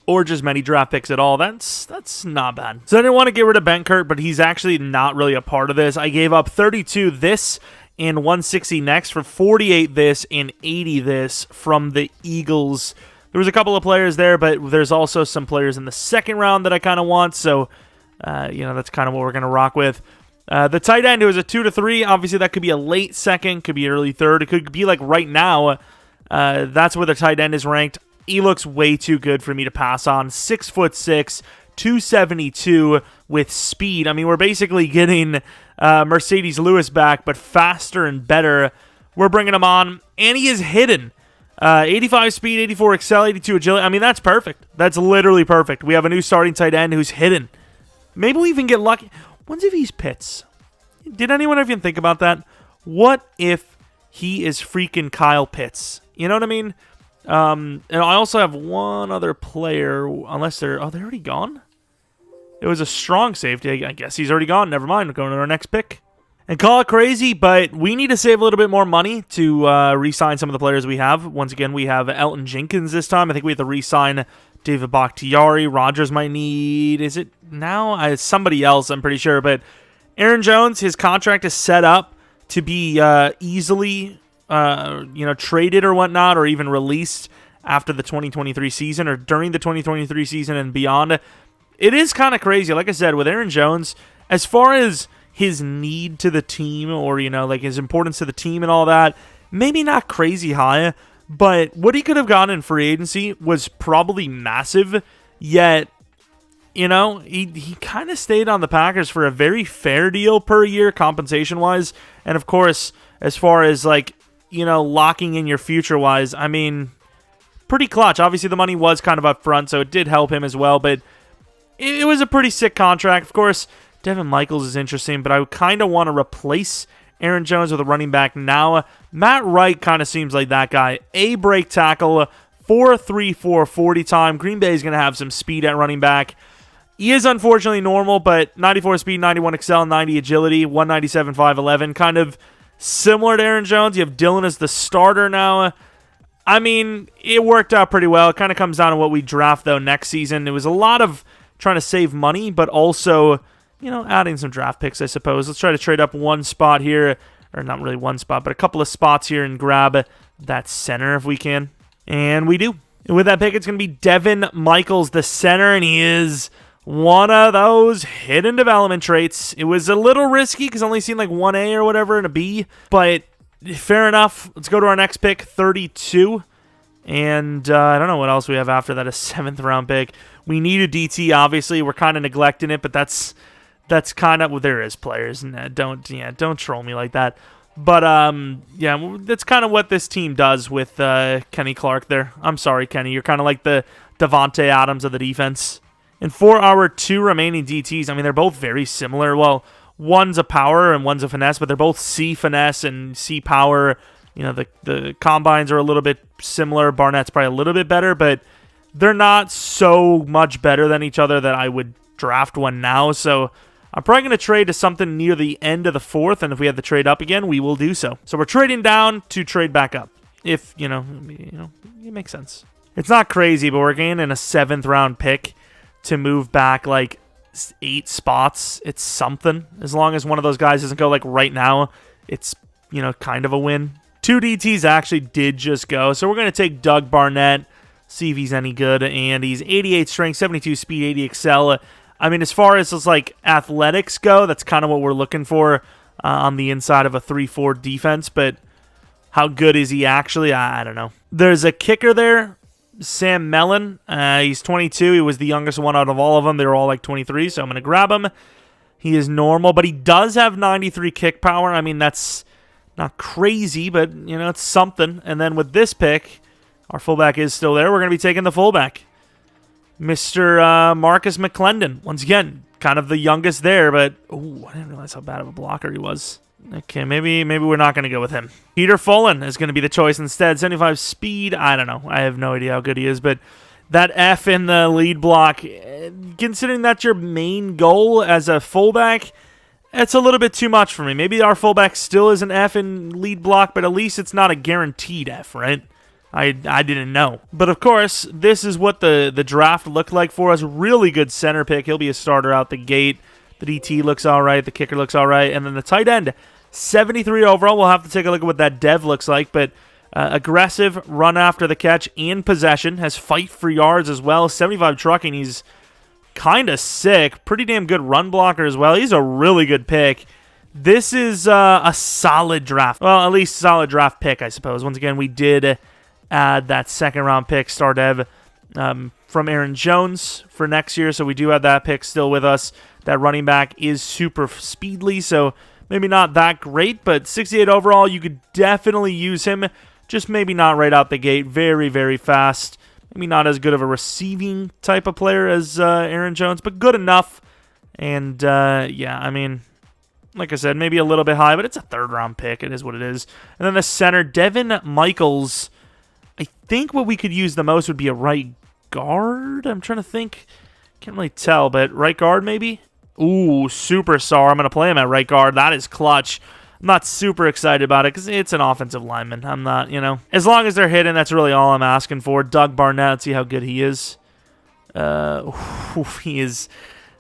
or just many draft picks at all, that's not bad. So I didn't want to get rid of Benkert, but he's actually not really a part of this. I gave up 32 this and 160 next for 48 this and 80 this from the Eagles. There was a couple of players there, but there's also some players in the second round that I kind of want, so that's kind of what we're going to rock with. The tight end, it was a 2 to 3. Obviously, that could be a late second, could be early third. It could be like right now. That's where the tight end is ranked. He looks way too good for me to pass on. 6'6", 272 with speed. I mean, we're basically getting Mercedes Lewis back, but faster and better. We're bringing him on, and he is hidden. 85 speed, 84 excel, 82 agility. I mean, that's perfect. That's literally perfect. We have a new starting tight end who's hidden. Maybe we even get lucky. What's if he's Pitts? Did anyone even think about that? What if he is freaking Kyle Pitts? You know what I mean? And I also have one other player, unless they're already gone? It was a strong safety. I guess he's already gone. Never mind. We're going to our next pick. And call it crazy, but we need to save a little bit more money to re-sign some of the players we have. Once again, we have Elton Jenkins this time. I think we have to re-sign David Bakhtiari. Rodgers might need, is it now? Somebody else, I'm pretty sure. But Aaron Jones, his contract is set up to be easily traded or whatnot, or even released after the 2023 season or during the 2023 season and beyond. It is kind of crazy. Like I said, with Aaron Jones, as far as his need to the team or, his importance to the team and all that, maybe not crazy high, but what he could have gotten in free agency was probably massive, yet, he kind of stayed on the Packers for a very fair deal per year compensation-wise, and of course, as far as, locking in your future-wise, I mean, pretty clutch. Obviously, the money was kind of up front, so it did help him as well, but it was a pretty sick contract. Of course, Devin Michaels is interesting, but I kind of want to replace Aaron Jones with a running back now. Matt Wright kind of seems like that guy. A break tackle, 4.34 40 time. Green Bay is going to have some speed at running back. He is unfortunately normal, but 94 speed, 91 excel, 90 agility, 197, 5'11. Kind of similar to Aaron Jones. You have Dylan as the starter now. I mean, it worked out pretty well. It kind of comes down to what we draft, though, next season. It was a lot of trying to save money, but also, adding some draft picks, I suppose. Let's try to trade up one spot here, or not really one spot, but a couple of spots here and grab that center if we can. And we do. And with that pick, it's going to be Devin Michaels, the center, and he is one of those hidden development traits. It was a little risky because I only seen like 1A or whatever and a B, but fair enough. Let's go to our next pick, 32. And I don't know what else we have after that, a 7th round pick. We need a DT, obviously. We're kind of neglecting it, but that's kind of, well, there is players. Don't troll me like that. But that's kind of what this team does with Kenny Clark there. I'm sorry, Kenny. You're kind of like the Devontae Adams of the defense. And for our 2 remaining DTs, I mean, they're both very similar. Well, one's a power and one's a finesse, but they're both C finesse and C power. The combines are a little bit similar. Barnett's probably a little bit better, but they're not so much better than each other that I would draft one now. So I'm probably going to trade to something near the end of the 4th, and if we have to trade up again, we will do so. So we're trading down to trade back up, if, it makes sense. It's not crazy, but we're gaining a 7th round pick to move back like 8 spots. It's something. As long as one of those guys doesn't go like right now, it's, kind of a win. 2 DTs actually did just go. So we're going to take Doug Barnett, see if he's any good. And he's 88 strength, 72 speed, 80 excel. I mean, as far as like athletics go, that's kind of what we're looking for on the inside of a 3-4 defense. But how good is he actually? I don't know. There's a kicker there, Sam Mellon. He's 22. He was the youngest one out of all of them. They were all like 23, so I'm going to grab him. He is normal, but he does have 93 kick power. I mean, that's not crazy, but, you know, it's something. And then with this pick, our fullback is still there. We're going to be taking the fullback, Mr. Marcus McClendon. Once again, kind of the youngest there, but ooh, I didn't realize how bad of a blocker he was. Okay, maybe we're not going to go with him. Peter Fullen is going to be the choice instead. 75 speed. I don't know. I have no idea how good he is, but that F in the lead block, considering that's your main goal as a fullback, it's a little bit too much for me. Maybe our fullback still is an F in lead block, but at least it's not a guaranteed F, right? I didn't know. But of course, this is what the draft looked like for us. Really good center pick. He'll be a starter out the gate. The DT looks all right. The kicker looks all right. And then the tight end, 73 overall. We'll have to take a look at what that dev looks like. But aggressive, run after the catch, and possession. Has fight for yards as well. 75 trucking. He's kind of sick. Pretty damn good run blocker as well. He's a really good pick. This is a solid draft. Well, at least solid draft pick, I suppose. Once again, we did add that second-round pick, star dev, from Aaron Jones for next year. So we do have that pick still with us. That running back is super speedly, so maybe not that great, but 68 overall, you could definitely use him. Just maybe not right out the gate. Very, very fast. Maybe not as good of a receiving type of player as Aaron Jones, but good enough. And, yeah, I mean, like I said, maybe a little bit high, but it's a third-round pick. It is what it is. And then the center, Devin Michaels. I think what we could use the most would be a right guard. I'm trying to think. Can't really tell, but right guard maybe? Ooh, superstar. I'm going to play him at right guard. That is clutch. I'm not super excited about it because it's an offensive lineman. I'm not, you know. As long as they're hitting, that's really all I'm asking for. Doug Barnett, let's see how good he is. He is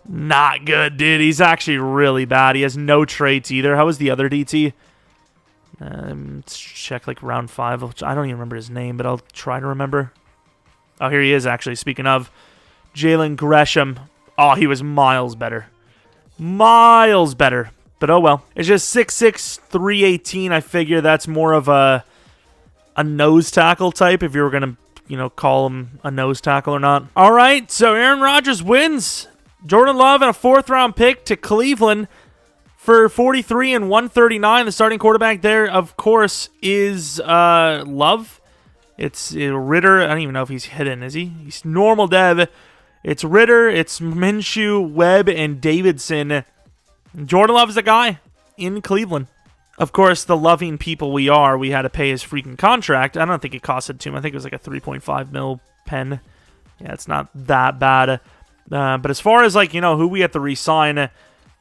not good, dude. He's actually really bad. He has no traits either. How was the other DT? Let's check like round 5. I don't even remember his name, but I'll try to remember. Oh, here he is, actually. Speaking of, Jalen Gresham. Oh, he was miles better. Miles better. But oh well. It's just 6'6", 318. I figure that's more of a nose tackle type, if you were going to, you know, call him a nose tackle or not. All right, so Aaron Rodgers wins. Jordan Love and a 4th-round pick to Cleveland for 43 and 139. The starting quarterback there, of course, is Love. It's Ritter. I don't even know if he's hidden, is he? He's normal dev. It's Ritter, it's Minshew, Webb, and Davidson. Jordan Love is a guy in Cleveland. Of course, the loving people we are, we had to pay his freaking contract. I don't think it costed too much. I think it was like a 3.5 mil pen. Yeah, it's not that bad. But as far as, like, you know, who we have to re-sign,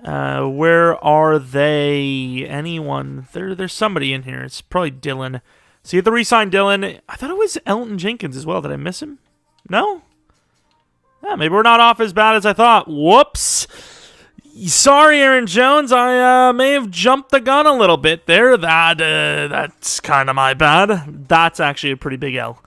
where are they? Anyone? There's somebody in here. It's probably Dylan. So you have to re-sign Dylan. I thought it was Elton Jenkins as well. Did I miss him? No? Yeah, maybe we're not off as bad as I thought. Whoops. Sorry, Aaron Jones. I may have jumped the gun a little bit there. That's kind of my bad. That's actually a pretty big L.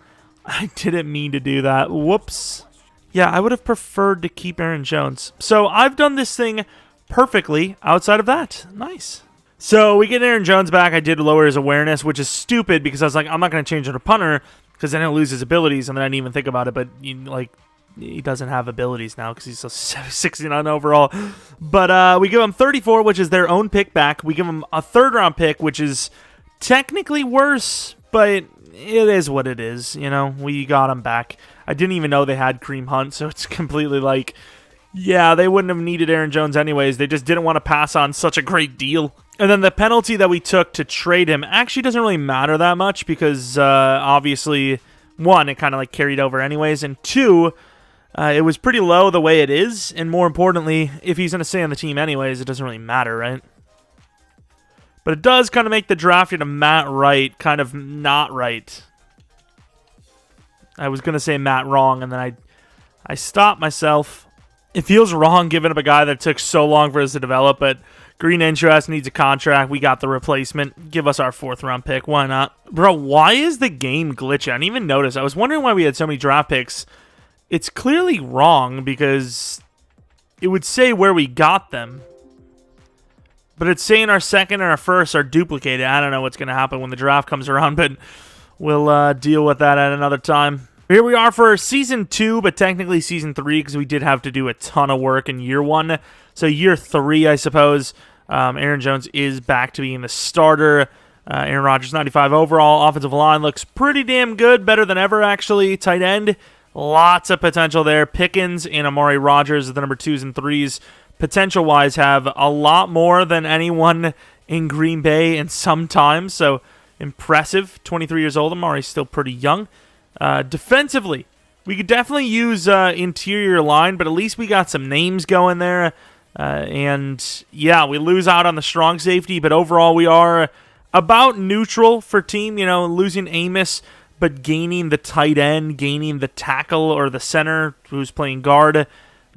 I didn't mean to do that. Whoops. Yeah, I would have preferred to keep Aaron Jones. So I've done this thing perfectly outside of that. Nice. So we get Aaron Jones back. I did lower his awareness, which is stupid because I was like, I'm not going to change him to punter because then he'll lose his abilities, and then I didn't even think about it. But he doesn't have abilities now because he's so 69 overall. But we give him 34, which is their own pick back. We give him a 3rd-round pick, which is technically worse, but it is what it is. You know, we got him back. I didn't even know they had Kareem Hunt, so it's completely like, yeah, they wouldn't have needed Aaron Jones anyways. They just didn't want to pass on such a great deal. And then the penalty that we took to trade him actually doesn't really matter that much because obviously, 1, it kind of like carried over anyways, and 2, it was pretty low the way it is, and more importantly, if he's going to stay on the team anyways, it doesn't really matter, right? But it does kind of make the drafting of Matt Right kind of not right. I was going to say Matt Wrong, and then I stopped myself. It feels wrong giving up a guy that took so long for us to develop, but Green Interest needs a contract. We got the replacement. Give us our 4th-round pick. Why not? Bro, why is the game glitchy? I didn't even notice. I was wondering why we had so many draft picks. It's clearly wrong because it would say where we got them. But it's saying our 2nd and our 1st are duplicated. I don't know what's going to happen when the draft comes around, but we'll deal with that at another time. Here we are for Season 2, but technically Season 3 because we did have to do a ton of work in Year 1. So Year 3, I suppose, Aaron Jones is back to being the starter. Aaron Rodgers, 95 overall. Offensive line looks pretty damn good, better than ever, actually. Tight end, lots of potential there. Pickens and Amari Rogers, the number 2s and 3s, potential-wise, have a lot more than anyone in Green Bay in some time. So impressive. 23 years old. Amari's still pretty young. Defensively, we could definitely use interior line, but at least we got some names going there. And yeah, we lose out on the strong safety, but overall we are about neutral for team, losing Amos, but gaining the tight end, gaining the tackle or the center who's playing guard.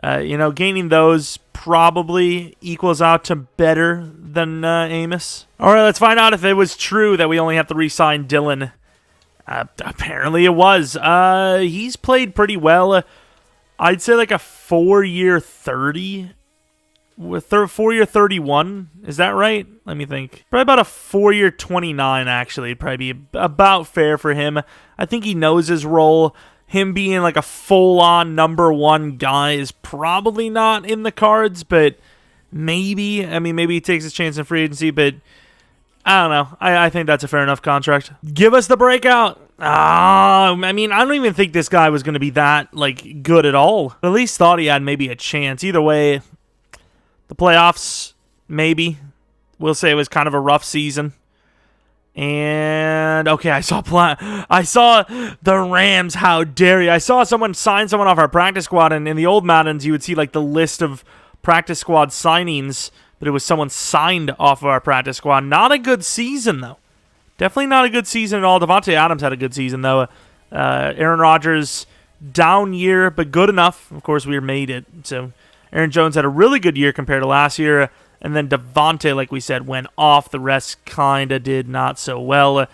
Gaining those probably equals out to better than Amos. All right, let's find out if it was true that we only have to re-sign Dylan. Apparently it was. He's played pretty well. I'd say like a 4-year 30. 4-year 31. Is that right? Let me think. Probably about a 4-year 29, actually. It'd probably be about fair for him. I think he knows his role. Him being like a full-on number 1 guy is probably not in the cards, but maybe. I mean, maybe he takes his chance in free agency, but I don't know. I think that's a fair enough contract. Give us the breakout. I don't even think this guy was going to be that good at all. At least thought he had maybe a chance. Either way, the playoffs, maybe. We'll say it was kind of a rough season. And, okay, I saw the Rams. How dare you. I saw someone sign someone off our practice squad, and in the old Maddens, you would see the list of practice squad signings, but it was someone signed off of our practice squad. Not a good season, though. Definitely not a good season at all. Devontae Adams had a good season, though. Aaron Rodgers, down year, but good enough. Of course, we made it. So Aaron Jones had a really good year compared to last year. And then Devontae, like we said, went off. The rest kind of did not so well.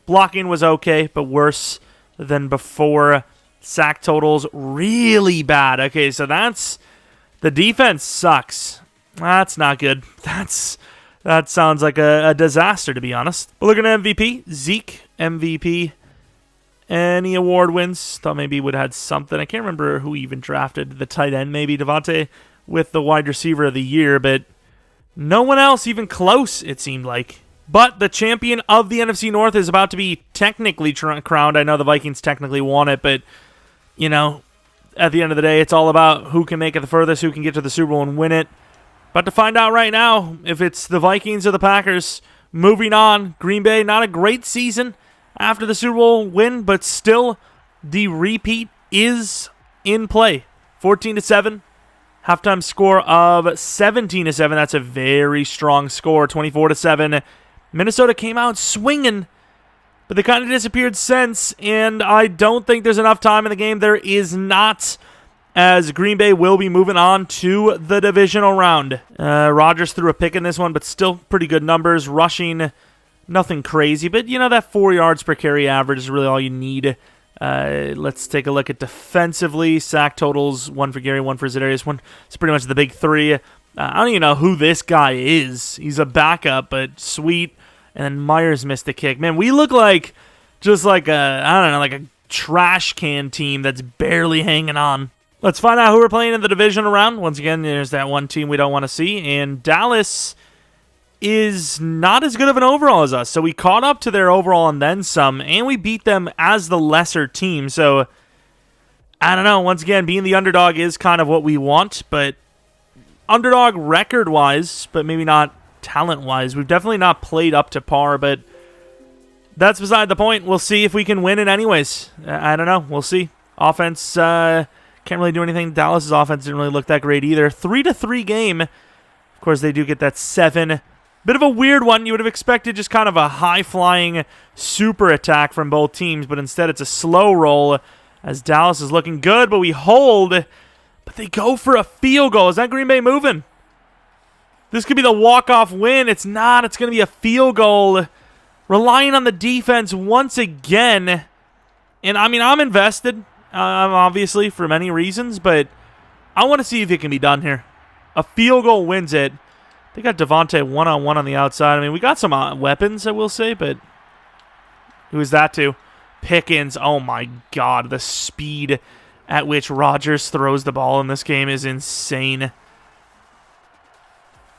Blocking was okay, but worse than before. Sack totals, really bad. Okay, so the defense sucks. That's not good. That sounds like a disaster, to be honest. We're looking at MVP. Zeke, MVP. Any award wins? Thought maybe he would have had something. I can't remember who even drafted the tight end. Maybe Devontae with the wide receiver of the year, but no one else even close, it seemed like. But the champion of the NFC North is about to be technically crowned. I know the Vikings technically won it, but, at the end of the day, it's all about who can make it the furthest, who can get to the Super Bowl and win it. But to find out right now if it's the Vikings or the Packers. Moving on, Green Bay, not a great season after the Super Bowl win, but still the repeat is in play. 14-7. Halftime score of 17-7. That's a very strong score. 24-7. Minnesota came out swinging, but they kind of disappeared since, and I don't think there's enough time in the game. There is not, as Green Bay will be moving on to the divisional round. Rodgers threw a pick in this one, but still pretty good numbers. Rushing, nothing crazy, but that 4 yards per carry average is really all you need. Let's take a look at defensively. Sack totals, 1 for Gary, 1 for Zedarius. It's pretty much the big 3. I don't even know who this guy is. He's a backup, but sweet. And then Myers missed the kick. Man, we look like a trash can team that's barely hanging on. Let's find out who we're playing in the divisional round. Once again, there's that one team we don't want to see. And Dallas is not as good of an overall as us. So we caught up to their overall and then some, and we beat them as the lesser team. So, I don't know. Once again, being the underdog is kind of what we want, but underdog record-wise, but maybe not talent-wise. We've definitely not played up to par, but that's beside the point. We'll see if we can win it anyways. I don't know. We'll see. Offense, can't really do anything. Dallas's offense didn't really look that great either. 3-3 game. Of course, they do get that 7. Bit of a weird one. You would have expected just kind of a high-flying super attack from both teams, but instead it's a slow roll as Dallas is looking good, but we hold. But they go for a field goal. Is that Green Bay moving? This could be the walk-off win. It's not. It's going to be a field goal. Relying on the defense once again. And, I mean, I'm invested, obviously, for many reasons. But I want to see if it can be done here. A field goal wins it. They got Devontae one-on-one on the outside. I mean, we got some weapons, I will say. But who is that to? Pickens. Oh, my God. The speed at which Rodgers throws the ball in this game is insane.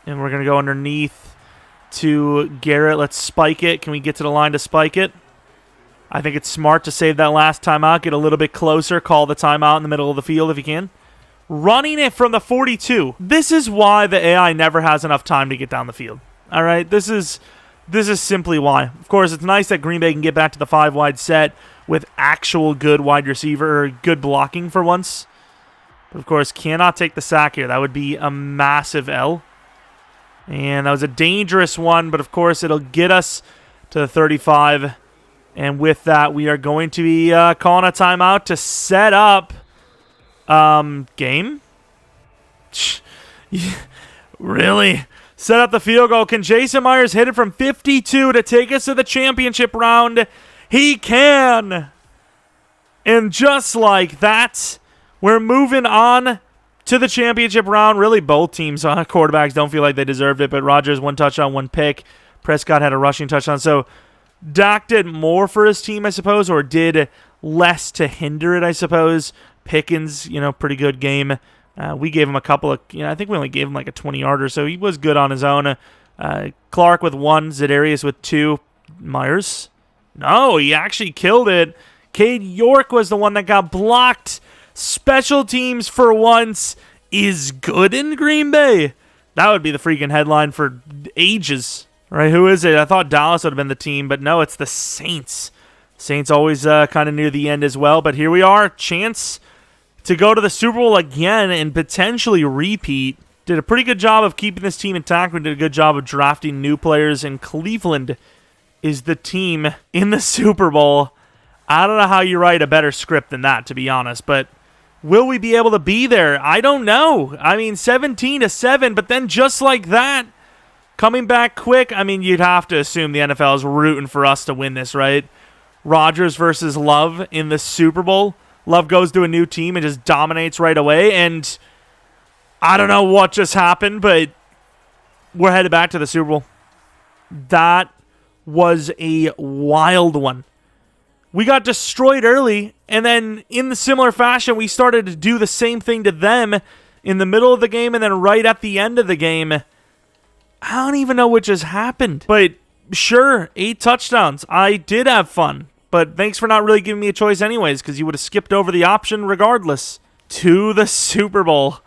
And we're going to go underneath to Garrett. Let's spike it. Can we get to the line to spike it? I think it's smart to save that last timeout. Get a little bit closer. Call the timeout in the middle of the field if you can. Running it from the 42. This is why the AI never has enough time to get down the field. All right? This is simply why. Of course, it's nice that Green Bay can get back to the 5-wide set with actual good wide receiver or good blocking for once. But, of course, cannot take the sack here. That would be a massive L. And that was a dangerous one, but of course it'll get us to the 35. And with that, we are going to be calling a timeout to set up game. Really? Set up the field goal. Can Jason Myers hit it from 52 to take us to the championship round? He can. And just like that, we're moving on to the championship round. Really, both teams' quarterbacks don't feel like they deserved it, but Rodgers, 1 touchdown, 1 pick. Prescott had a rushing touchdown. So Dak did more for his team, I suppose, or did less to hinder it, I suppose. Pickens, pretty good game. We gave him a couple of, I think we only gave him like a 20-yarder, so he was good on his own. Clark with 1, Za'Darius with 2. Myers? No, he actually killed it. Cade York was the one that got blocked. Special teams for once is good in Green Bay. That would be the freaking headline for ages. All right, who is it? I thought Dallas would have been the team, but no, it's the Saints. Saints always kind of near the end as well, but here we are. Chance to go to the Super Bowl again and potentially repeat. Did a pretty good job of keeping this team intact. We did a good job of drafting new players, and Cleveland is the team in the Super Bowl. I don't know how you write a better script than that, to be honest, but will we be able to be there? I don't know. I mean, 17-7, but then just like that, coming back quick, I mean, you'd have to assume the NFL is rooting for us to win this, right? Rodgers versus Love in the Super Bowl. Love goes to a new team and just dominates right away, and I don't know what just happened, but we're headed back to the Super Bowl. That was a wild one. We got destroyed early, and then in the similar fashion, we started to do the same thing to them in the middle of the game and then right at the end of the game. I don't even know what just happened. But sure, 8 touchdowns. I did have fun. But thanks for not really giving me a choice anyways, because you would have skipped over the option regardless. To the Super Bowl.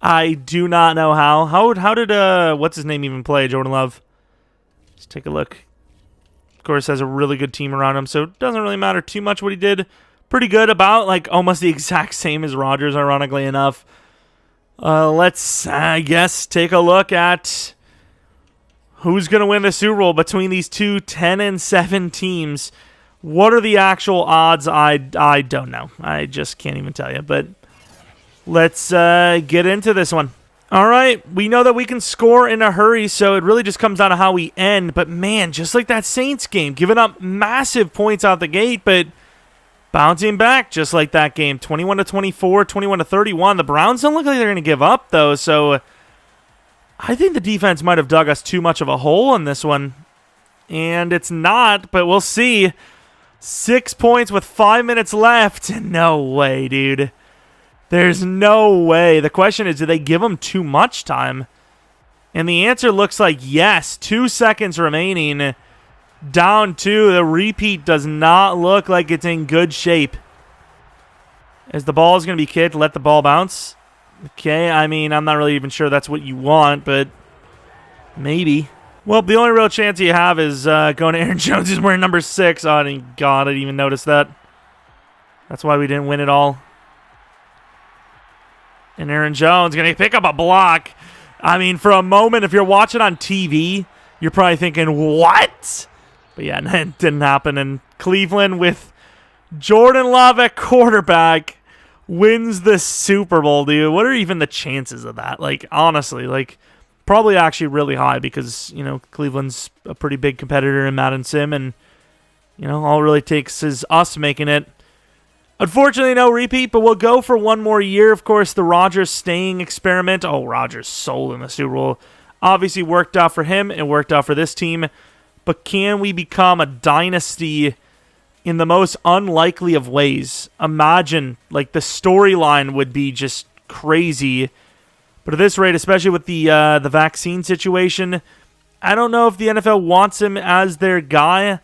I do not know how. How did, what's his name even play, Jordan Love? Let's take a look. Of course, has a really good team around him, so it doesn't really matter too much what he did. Pretty good, about like almost the exact same as Rodgers, ironically enough. Let's, I guess, take a look at who's going to win the Super Bowl between these two 10-7 teams. What are the actual odds? I don't know. I just can't even tell you, but let's get into this one. All right, we know that we can score in a hurry, so it really just comes down to how we end. But, man, just like that Saints game, giving up massive points out the gate, but bouncing back just like that game, 21-24, 21-31. The Browns don't look like they're going to give up, though, so I think the defense might have dug us too much of a hole in this one. And it's not, but we'll see. 6 points with 5 minutes left. No way, dude. There's no way. The question is, do they give them too much time? And the answer looks like yes. 2 seconds remaining. Down 2. The repeat does not look like it's in good shape. As the ball is going to be kicked, let the ball bounce. Okay, I mean, I'm not really even sure that's what you want, but maybe. Well, the only real chance you have is going to Aaron Jones, who's wearing number 6. Oh, God, I didn't even notice that. That's why we didn't win it all. And Aaron Jones going to pick up a block. I mean, for a moment, if you're watching on TV, you're probably thinking, what? But yeah, it didn't happen. And Cleveland with Jordan Love at quarterback wins the Super Bowl, dude. What are even the chances of that? Like, honestly, like, probably actually really high because, you know, Cleveland's a pretty big competitor in Madden Sim, and, you know, all it really takes is us making it. Unfortunately, no repeat, but we'll go for one more year. Of course, the Rodgers staying experiment. Oh, Rodgers sold in the Super Bowl. Obviously worked out for him and worked out for this team. But can we become a dynasty in the most unlikely of ways? Imagine, like, the storyline would be just crazy. But at this rate, especially with the vaccine situation, I don't know if the NFL wants him as their guy.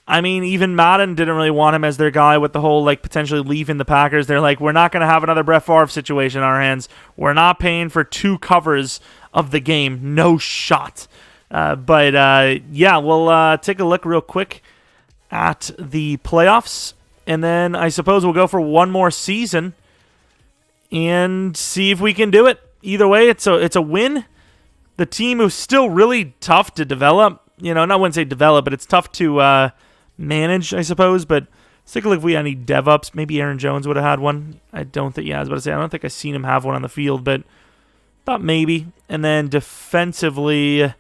I mean, even Madden didn't really want him as their guy with the whole, like, potentially leaving the Packers. They're like, we're not going to have another Brett Favre situation in our hands. We're not paying for 2 covers of the game. No shot. Yeah, we'll take a look real quick at the playoffs. And then I suppose we'll go for one more season and see if we can do it. Either way, it's a win. The team was still really tough to develop. You know, I wouldn't say develop, but it's tough to manage, I suppose. But let's take a look if we had any dev ups. Maybe Aaron Jones would have had one. I don't think. Yeah, I was about to say I don't think I've seen him have one on the field, but thought maybe. And then defensively,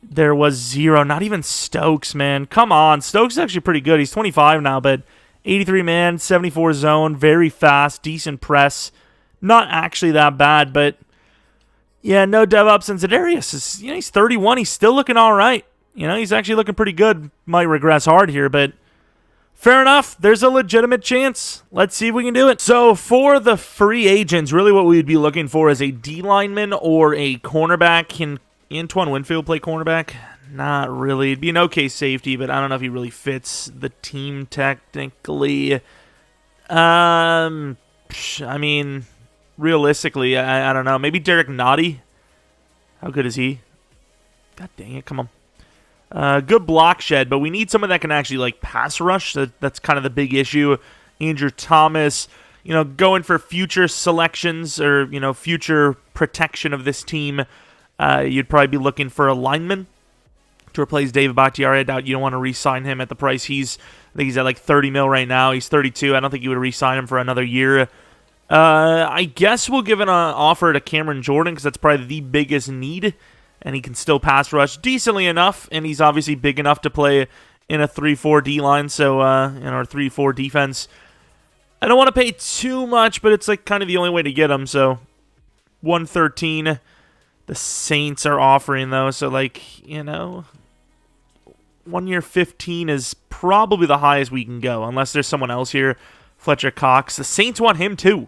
there was 0. Not even Stokes, man. Come on, Stokes is actually pretty good. He's 25 now, but 83 man, 74 zone, very fast, decent press. Not actually that bad, but yeah, no dev ups. And Za'Darius is, you know, he's 31. He's still looking all right. You know, he's actually looking pretty good. Might regress hard here, but fair enough. There's a legitimate chance. Let's see if we can do it. So for the free agents, really what we'd be looking for is a D lineman or a cornerback. Can Antoine Winfield play cornerback? Not really. It'd be an okay safety, but I don't know if he really fits the team technically. I mean, realistically, I don't know. Maybe Derek Nottie. How good is he? God dang it, come on. Good block shed, but we need someone that can actually, like, pass rush. That's kind of the big issue. Andrew Thomas, you know, going for future selections or, you know, future protection of this team, you'd probably be looking for a lineman to replace David Bakhtiari. I doubt you don't want to re-sign him at the price I think he's at like 30 mil right now. He's 32. I don't think you would re-sign him for another year. I guess we'll give an offer to Cameron Jordan because that's probably the biggest need. And he can still pass rush decently enough, and he's obviously big enough to play in a 3-4 D-line, so in our 3-4 defense. I don't want to pay too much, but it's like kind of the only way to get him, so 113. The Saints are offering, though, so like, you know, 1 year 15 is probably the highest we can go, unless there's someone else here. Fletcher Cox. The Saints want him, too.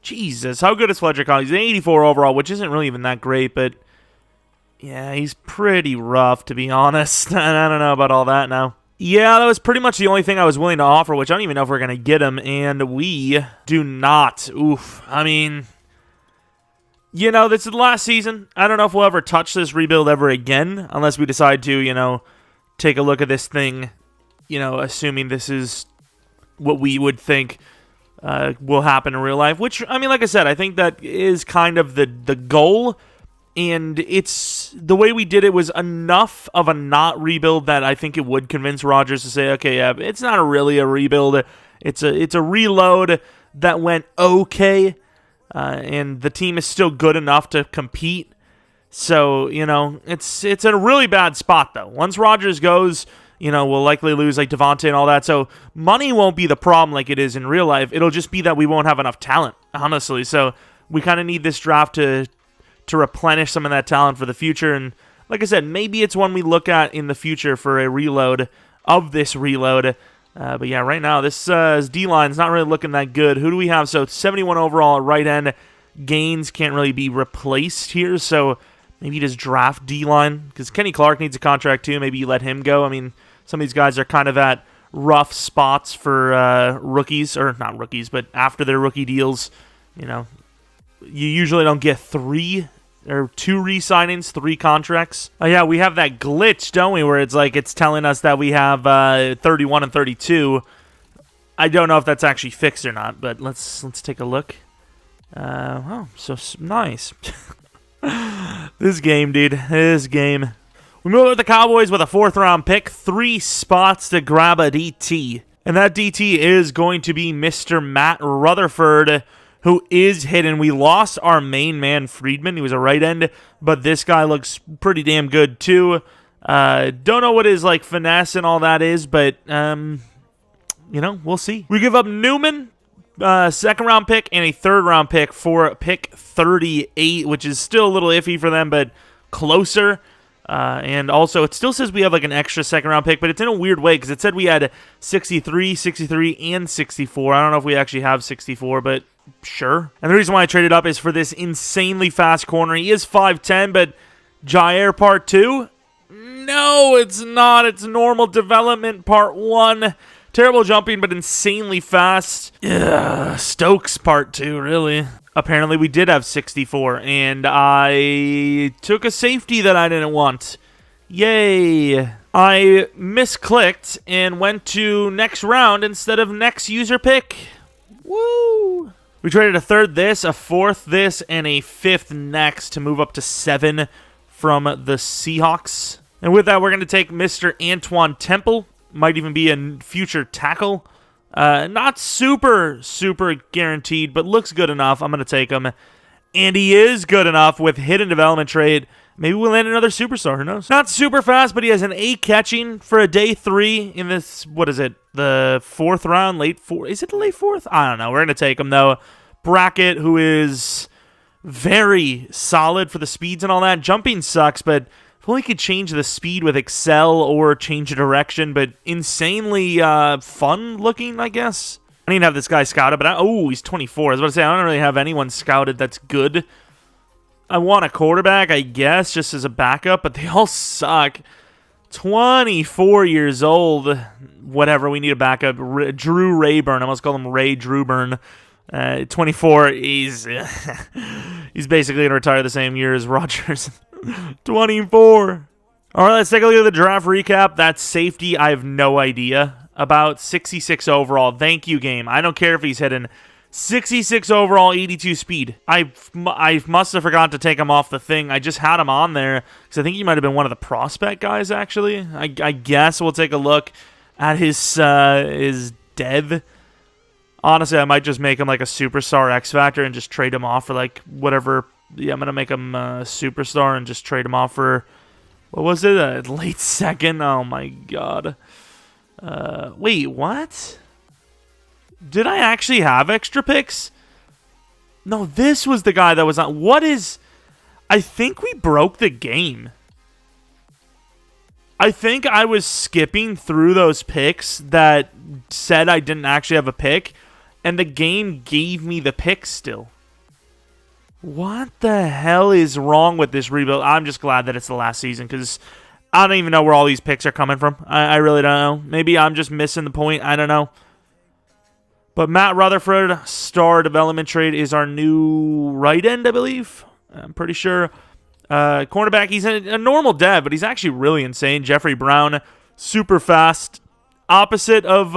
Jesus, how good is Fletcher Cox? He's an 84 overall, which isn't really even that great, but yeah, he's pretty rough, to be honest. I don't know about all that now. Yeah, that was pretty much the only thing I was willing to offer, which I don't even know if we're going to get him, and we do not. Oof. I mean, you know, this is the last season. I don't know if we'll ever touch this rebuild ever again, unless we decide to, you know, take a look at this thing, you know, assuming this is what we would think will happen in real life, which, I mean, like I said, I think that is kind of the goal. And it's the way we did it was enough of a not rebuild that I think it would convince Rodgers to say, okay, yeah, it's not really a rebuild. It's a reload that went okay, and the team is still good enough to compete. So, you know, it's a really bad spot, though. Once Rodgers goes, you know, we'll likely lose like Devontae and all that. So money won't be the problem like it is in real life. It'll just be that we won't have enough talent, honestly. So we kind of need this draft to replenish some of that talent for the future. And like I said, maybe it's one we look at in the future for a reload of this reload. But yeah, right now, this D-line's not really looking that good. Who do we have? So 71 overall at right end. Gaines can't really be replaced here, so maybe just draft D-line, because Kenny Clark needs a contract too. Maybe you let him go. I mean, some of these guys are kind of at rough spots for rookies, or not rookies, but after their rookie deals. You know, you usually don't get 2 re-signings, 3 contracts. Oh yeah, we have that glitch, don't we, where it's like it's telling us that we have 31 and 32. I don't know if that's actually fixed or not, but let's take a look. Oh, so nice. This game, dude. This game. We move with the Cowboys with a 4th round pick, 3 spots to grab a DT. And that DT is going to be Mr. Matt Rutherford, who is hidden. We lost our main man, Friedman. He was a right end, but this guy looks pretty damn good too. Don't know what his like finesse and all that is, but you know, we'll see. We give up Newman, second round pick, and a third round pick for pick 38, which is still a little iffy for them, but closer. And also, it still says we have like an extra second round pick, but it's in a weird way because it said we had 63, 63, and 64. I don't know if we actually have 64, but sure. And the reason why I traded up is for this insanely fast corner. He is 5'10", but Jair Part 2? No, it's not. It's normal development Part 1. Terrible jumping, but insanely fast. Ugh, Stokes Part 2, really. Apparently, we did have 64, and I took a safety that I didn't want. Yay. I misclicked and went to next round instead of next user pick. Woo! We traded a third this, a fourth this, and a fifth next to move up to 7 from the Seahawks. And with that, we're going to take Mr. Antoine Temple. Might even be a future tackle. Not super guaranteed, but looks good enough. I'm going to take him. And he is good enough with hidden development trade. Maybe we'll land another superstar. Who knows? Not super fast, but he has an A catching for a day 3 in this, what is it? The 4th round? Late 4th? Is it the late 4th? I don't know. We're going to take him, though. Brackett, who is very solid for the speeds and all that. Jumping sucks, but if only could change the speed with Excel or change the direction, but insanely fun looking, I guess. I didn't have this guy scouted, but he's 24. I was about to say, I don't really have anyone scouted that's good. I want a quarterback, I guess, just as a backup, but they all suck. 24 years old. Whatever, we need a backup. Drew Rayburn. I almost call him Ray Drewburn. 24, he's basically going to retire the same year as Rodgers. 24. All right, let's take a look at the draft recap. That safety, I have no idea about. 66 overall. Thank you, game. I don't care if he's hidden. 66 overall, 82 speed. I must have forgot to take him off the thing. I just had him on there because I think he might have been one of the prospect guys, actually. I guess we'll take a look at his dev. Honestly, I might just make him like a superstar X Factor and just trade him off for like whatever. Yeah, I'm going to make him a superstar and just trade him off for, what was it, a late second? Oh, my God. Wait, what? Did I actually have extra picks? No, this was the guy that was on. What is... I think we broke the game. I think I was skipping through those picks that said I didn't actually have a pick, and the game gave me the pick still. What the hell is wrong with this rebuild? I'm just glad that it's the last season because I don't even know where all these picks are coming from. I really don't know. Maybe I'm just missing the point. I don't know. But Matt Rutherford, star development trade, is our new right end, I believe. I'm pretty sure. Cornerback, he's a normal dev, but he's actually really insane. Jeffrey Brown, super fast. Opposite of...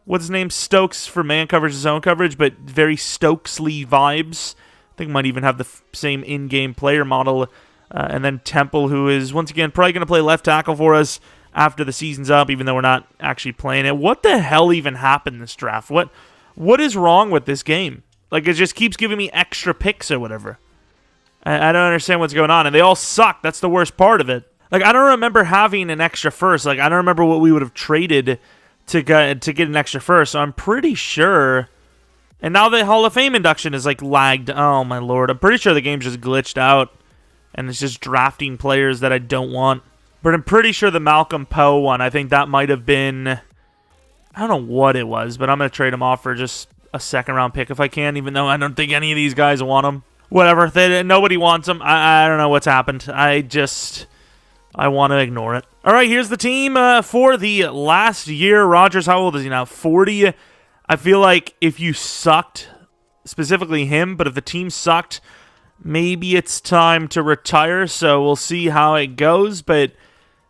what's his name? Stokes for man coverage, zone coverage, but very Stokesly vibes. I think might even have the same in-game player model. And then Temple, who is, once again, probably going to play left tackle for us after the season's up, even though we're not actually playing it. What the hell even happened this draft? What is wrong with this game? Like, it just keeps giving me extra picks or whatever. I don't understand what's going on, and they all suck. That's the worst part of it. Like, I don't remember having an extra first. Like, I don't remember what we would have traded to get an extra first, so I'm pretty sure. And now the Hall of Fame induction is like lagged. Oh my lord, I'm pretty sure the game just glitched out and it's just drafting players that I don't want. But I'm pretty sure the Malcolm Poe one, I think that might have been, I don't know what it was, but I'm going to trade him off for just a second round pick if I can, even though I don't think any of these guys want him. Whatever, nobody wants him. I don't know what's happened. I want to ignore it. All right, here's the team for the last year. Rodgers, how old is he now? 40. I feel like if you sucked, specifically him, but if the team sucked, maybe it's time to retire. So we'll see how it goes. But,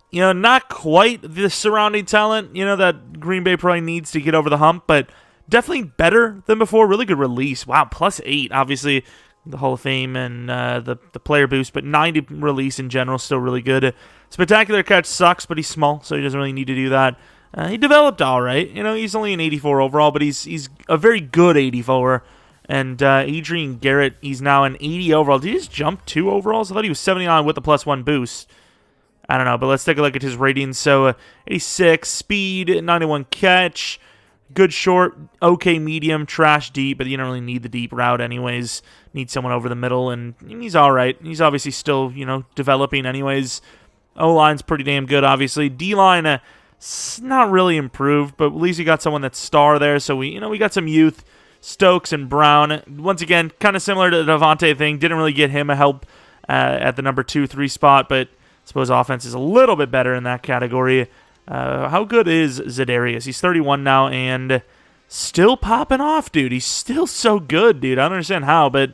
you know, not quite the surrounding talent, you know, that Green Bay probably needs to get over the hump, but definitely better than before. Really good release. Wow, +8. Obviously, the Hall of Fame and the player boost, but 90 release in general, still really good. Spectacular catch sucks, but he's small, so he doesn't really need to do that. He developed all right. You know, he's only an 84 overall, but he's a very good 84. And Adrian Garrett, he's now an 80 overall. Did he just jump 2 overalls? I thought he was 79 with the +1 boost. I don't know, but let's take a look at his ratings. So 86, speed, 91 catch, good short, okay medium, trash deep, but you don't really need the deep route anyways. Need someone over the middle, and he's all right. He's obviously still, developing anyways. O-line's pretty damn good, obviously. D-line, not really improved, but at least you got someone that's star there. So we got some youth, Stokes and Brown. Once again, kind of similar to the Devontae thing. Didn't really get him a help at the number 2-3 spot, but I suppose offense is a little bit better in that category. How good is Za'Darius? He's 31 now and still popping off, dude. He's still so good, dude. I don't understand how, but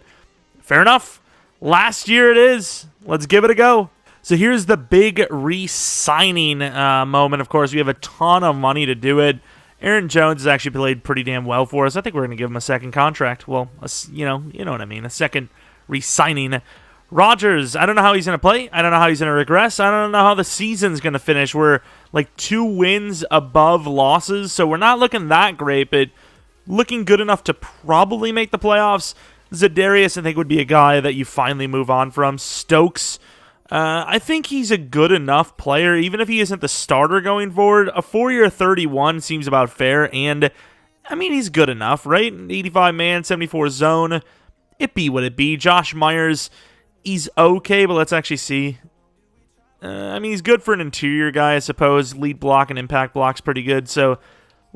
fair enough. Last year it is. Let's give it a go. So here's the big re-signing moment. Of course, we have a ton of money to do it. Aaron Jones has actually played pretty damn well for us. I think we're going to give him a second contract. Well, you know what I mean. A second re-signing. Rodgers, I don't know how he's going to play. I don't know how he's going to regress. I don't know how the season's going to finish. We're like 2 wins above losses, so we're not looking that great, but looking good enough to probably make the playoffs. Za'Darius, I think, would be a guy that you finally move on from. Stokes, I think he's a good enough player, even if he isn't the starter going forward. A 4-year 31 seems about fair, and, I mean, he's good enough, right? 85 man, 74 zone. It be what it be. Josh Myers, he's okay, but let's actually see. I mean, he's good for an interior guy, I suppose. Lead block and impact block's pretty good, so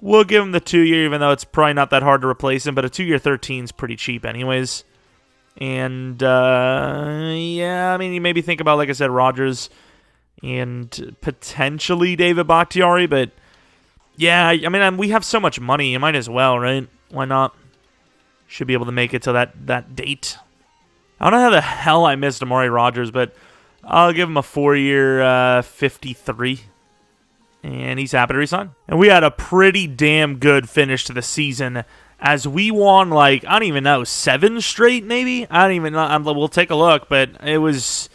we'll give him the 2-year, even though it's probably not that hard to replace him, but a 2-year 13 is pretty cheap anyways. And, yeah, I mean, you maybe think about, like I said, Rodgers and potentially David Bakhtiari, but, yeah, I mean, we have so much money, you might as well, right? Why not? Should be able to make it to that date. I don't know how the hell I missed Amari Rogers, but I'll give him a 4-year 53. And he's happy to resign. And we had a pretty damn good finish to the season as we won, like, I don't even know, 7 straight maybe? I don't even know. We'll take a look, but it was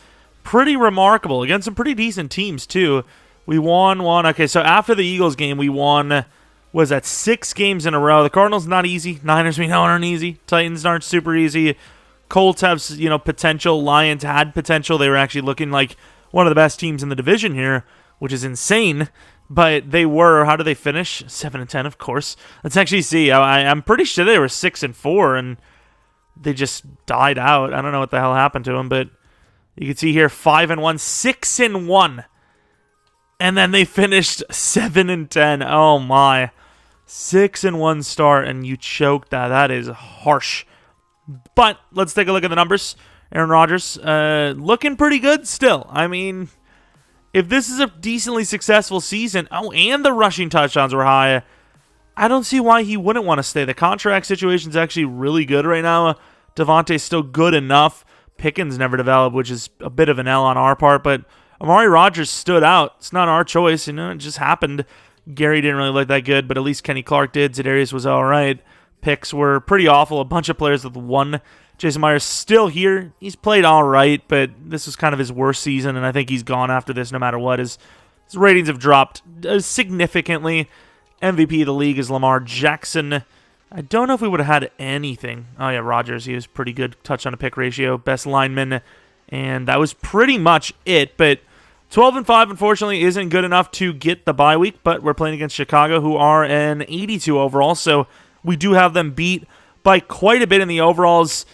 pretty remarkable against some pretty decent teams, too. We won. Okay, so after the Eagles game, we won, was that 6 games in a row. The Cardinals, not easy. Niners, we know, aren't easy. Titans aren't super easy. Colts have, potential. Lions had potential. They were actually looking like one of the best teams in the division here, which is insane. But they were. How did they finish? 7-10, of course. Let's actually see. I'm pretty sure they were 6-4, and they just died out. I don't know what the hell happened to them, but you can see here 5-1, 6-1, and then they finished 7-10. Oh my, 6-1 start, and you choked that. That is harsh. But let's take a look at the numbers. Aaron Rodgers, looking pretty good still. I mean, if this is a decently successful season, and the rushing touchdowns were high, I don't see why he wouldn't want to stay. The contract situation is actually really good right now. Devontae's still good enough. Pickens never developed, which is a bit of an L on our part, but Amari Rogers stood out. It's not our choice, it just happened. Gary didn't really look that good, but at least Kenny Clark did. Za'Darius was all right. Picks were pretty awful. A bunch of players with 1. Jason Myers still here. He's played all right, but this was kind of his worst season, and I think he's gone after this no matter what. His ratings have dropped significantly. MVP of the league is Lamar Jackson. I don't know if we would have had anything. Oh, yeah, Rodgers. He was pretty good. Touchdown to pick ratio. Best lineman. And that was pretty much it. But 12-5, unfortunately, isn't good enough to get the bye week. But we're playing against Chicago, who are an 82 overall. So we do have them beat by quite a bit in the overalls.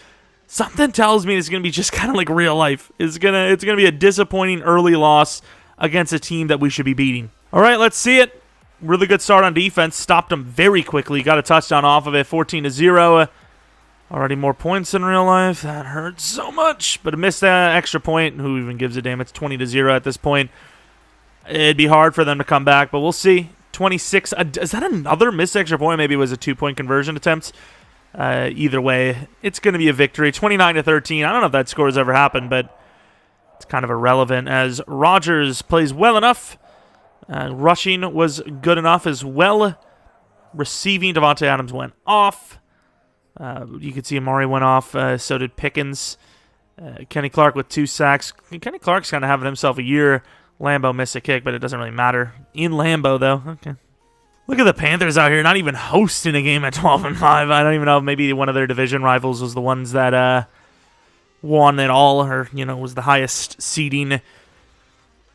Something tells me it's going to be just kind of like real life. It's gonna be a disappointing early loss against a team that we should be beating. All right, let's see it. Really good start on defense. Stopped them very quickly. Got a touchdown off of it, 14-0. Already more points in real life. That hurts so much. But I missed that extra point. Who even gives a damn? It's 20-0 at this point. It'd be hard for them to come back, but we'll see. 26. Is that another missed extra point? Maybe it was a 2-point conversion attempt. Either way, it's going to be a victory. 29-13. I don't know if that score has ever happened, but it's kind of irrelevant as Rodgers plays well enough. Rushing was good enough as well. Receiving, Davante Adams went off. You could see Amari went off. So did Pickens. Kenny Clark with 2 sacks. Kenny Clark's kind of having himself a year. Lambeau missed a kick, but it doesn't really matter. In Lambeau, though. Okay. Look at the Panthers out here, not even hosting a game at 12-5. I don't even know. Maybe one of their division rivals was the ones that won it all, or was the highest seeding.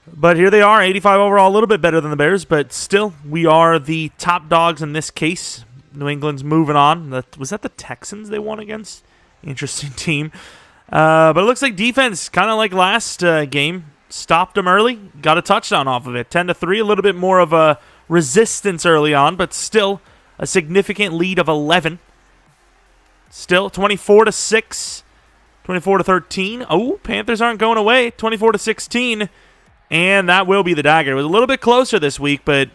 But here they are, 85 overall, a little bit better than the Bears, but still, we are the top dogs in this case. New England's moving on. Was that the Texans they won against? Interesting team. But it looks like defense, kind of like last game, stopped them early, got a touchdown off of it. 10-3, a little bit more of a resistance early on, but still a significant lead of 11. Still 24-6, 24-13. Oh, Panthers aren't going away. 24-16. And that will be the dagger. It was a little bit closer this week, but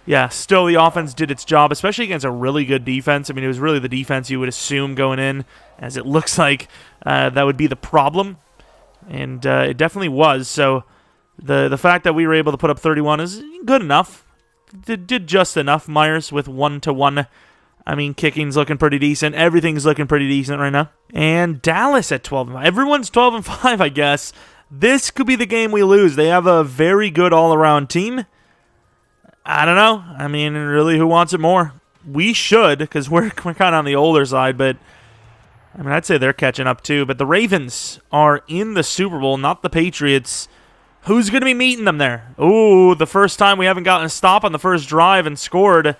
yeah, still the offense did its job, especially against a really good defense. I mean, it was really the defense you would assume going in, as it looks like that would be the problem. And it definitely was. So the fact that we were able to put up 31 is good enough. Did just enough. Myers with 1-1. I mean, kicking's looking pretty decent. Everything's looking pretty decent right now. And Dallas at 12-5. Everyone's 12-5, I guess. This could be the game we lose. They have a very good all-around team. I don't know. I mean, really, who wants it more? We should, because we're kind of on the older side, but I mean, I'd say they're catching up too. But the Ravens are in the Super Bowl, not the Patriots. Who's going to be meeting them there? Ooh, the first time we haven't gotten a stop on the first drive and scored.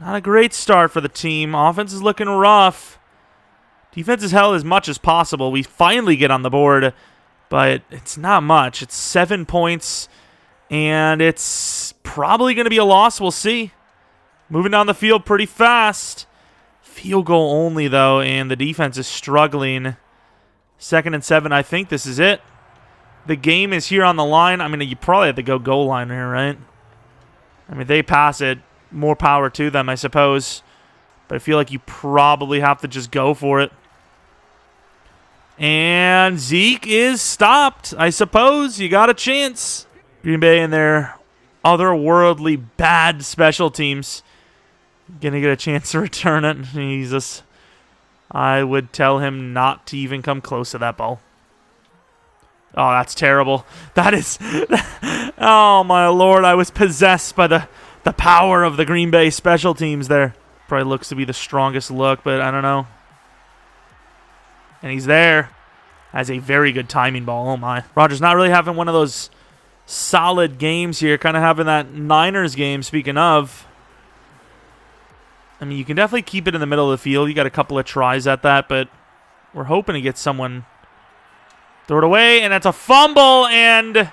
Not a great start for the team. Offense is looking rough. Defense is held as much as possible. We finally get on the board, but it's not much. It's 7 points, and it's probably going to be a loss. We'll see. Moving down the field pretty fast. Field goal only, though, and the defense is struggling. 2nd and 7. I think this is it. The game is here on the line. I mean, you probably have to go goal line here, right? I mean, they pass it. More power to them, I suppose. But I feel like you probably have to just go for it. And Zeke is stopped. I suppose you got a chance. Green Bay and their otherworldly bad special teams. Gonna get a chance to return it. Jesus. I would tell him not to even come close to that ball. Oh, that's terrible. That is... Oh, my Lord. I was possessed by the power of the Green Bay special teams there. Probably looks to be the strongest look, but I don't know. And he's there. Has a very good timing ball. Oh, my. Rodgers not really having one of those solid games here. Kind of having that Niners game, speaking of. I mean, you can definitely keep it in the middle of the field. You got a couple of tries at that, but we're hoping to get someone... Throw it away, and that's a fumble, and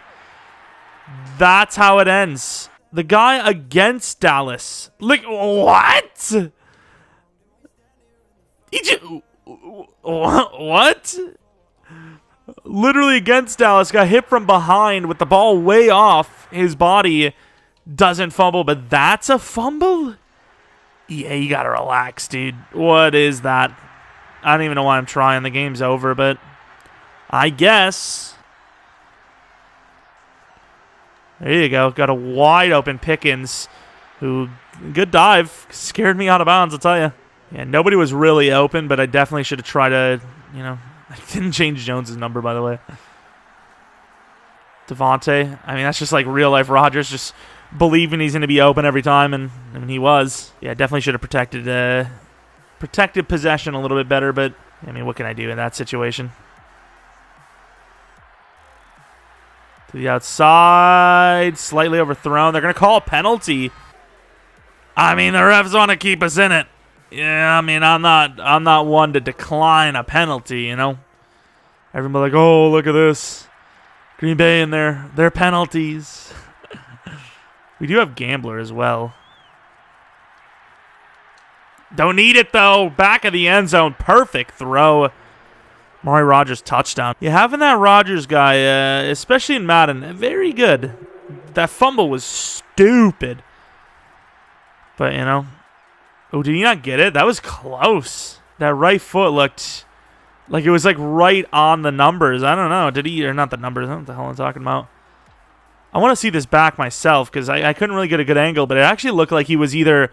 that's how it ends. The guy against Dallas. Like, what? What? Literally against Dallas. Got hit from behind with the ball way off his body. Doesn't fumble, but that's a fumble? Yeah, you gotta relax, dude. What is that? I don't even know why I'm trying. The game's over, but... I guess. There you go. Got a wide open Pickens, who, good dive, scared me out of bounds, I'll tell you. Yeah, nobody was really open, but I definitely should have tried to, I didn't change Jones's number, by the way. Devontae, I mean, that's just like real life Rodgers, just believing he's going to be open every time, and I mean, he was. Yeah, definitely should have protected possession a little bit better, but I mean, what can I do in that situation? To the outside, slightly overthrown. They're going to call a penalty. I mean, the refs want to keep us in it. Yeah, I mean, I'm not one to decline a penalty, Everybody like, oh, look at this. Green Bay and their penalties. We do have Gambler as well. Don't need it, though. Back of the end zone. Perfect throw. Amari Rogers touchdown. Yeah, having that Rodgers guy, especially in Madden, very good. That fumble was stupid. But, Oh, did he not get it? That was close. That right foot looked like it was like right on the numbers. I don't know. Did he, or not the numbers. I don't know what the hell I'm talking about. I want to see this back myself because I couldn't really get a good angle, but it actually looked like he was either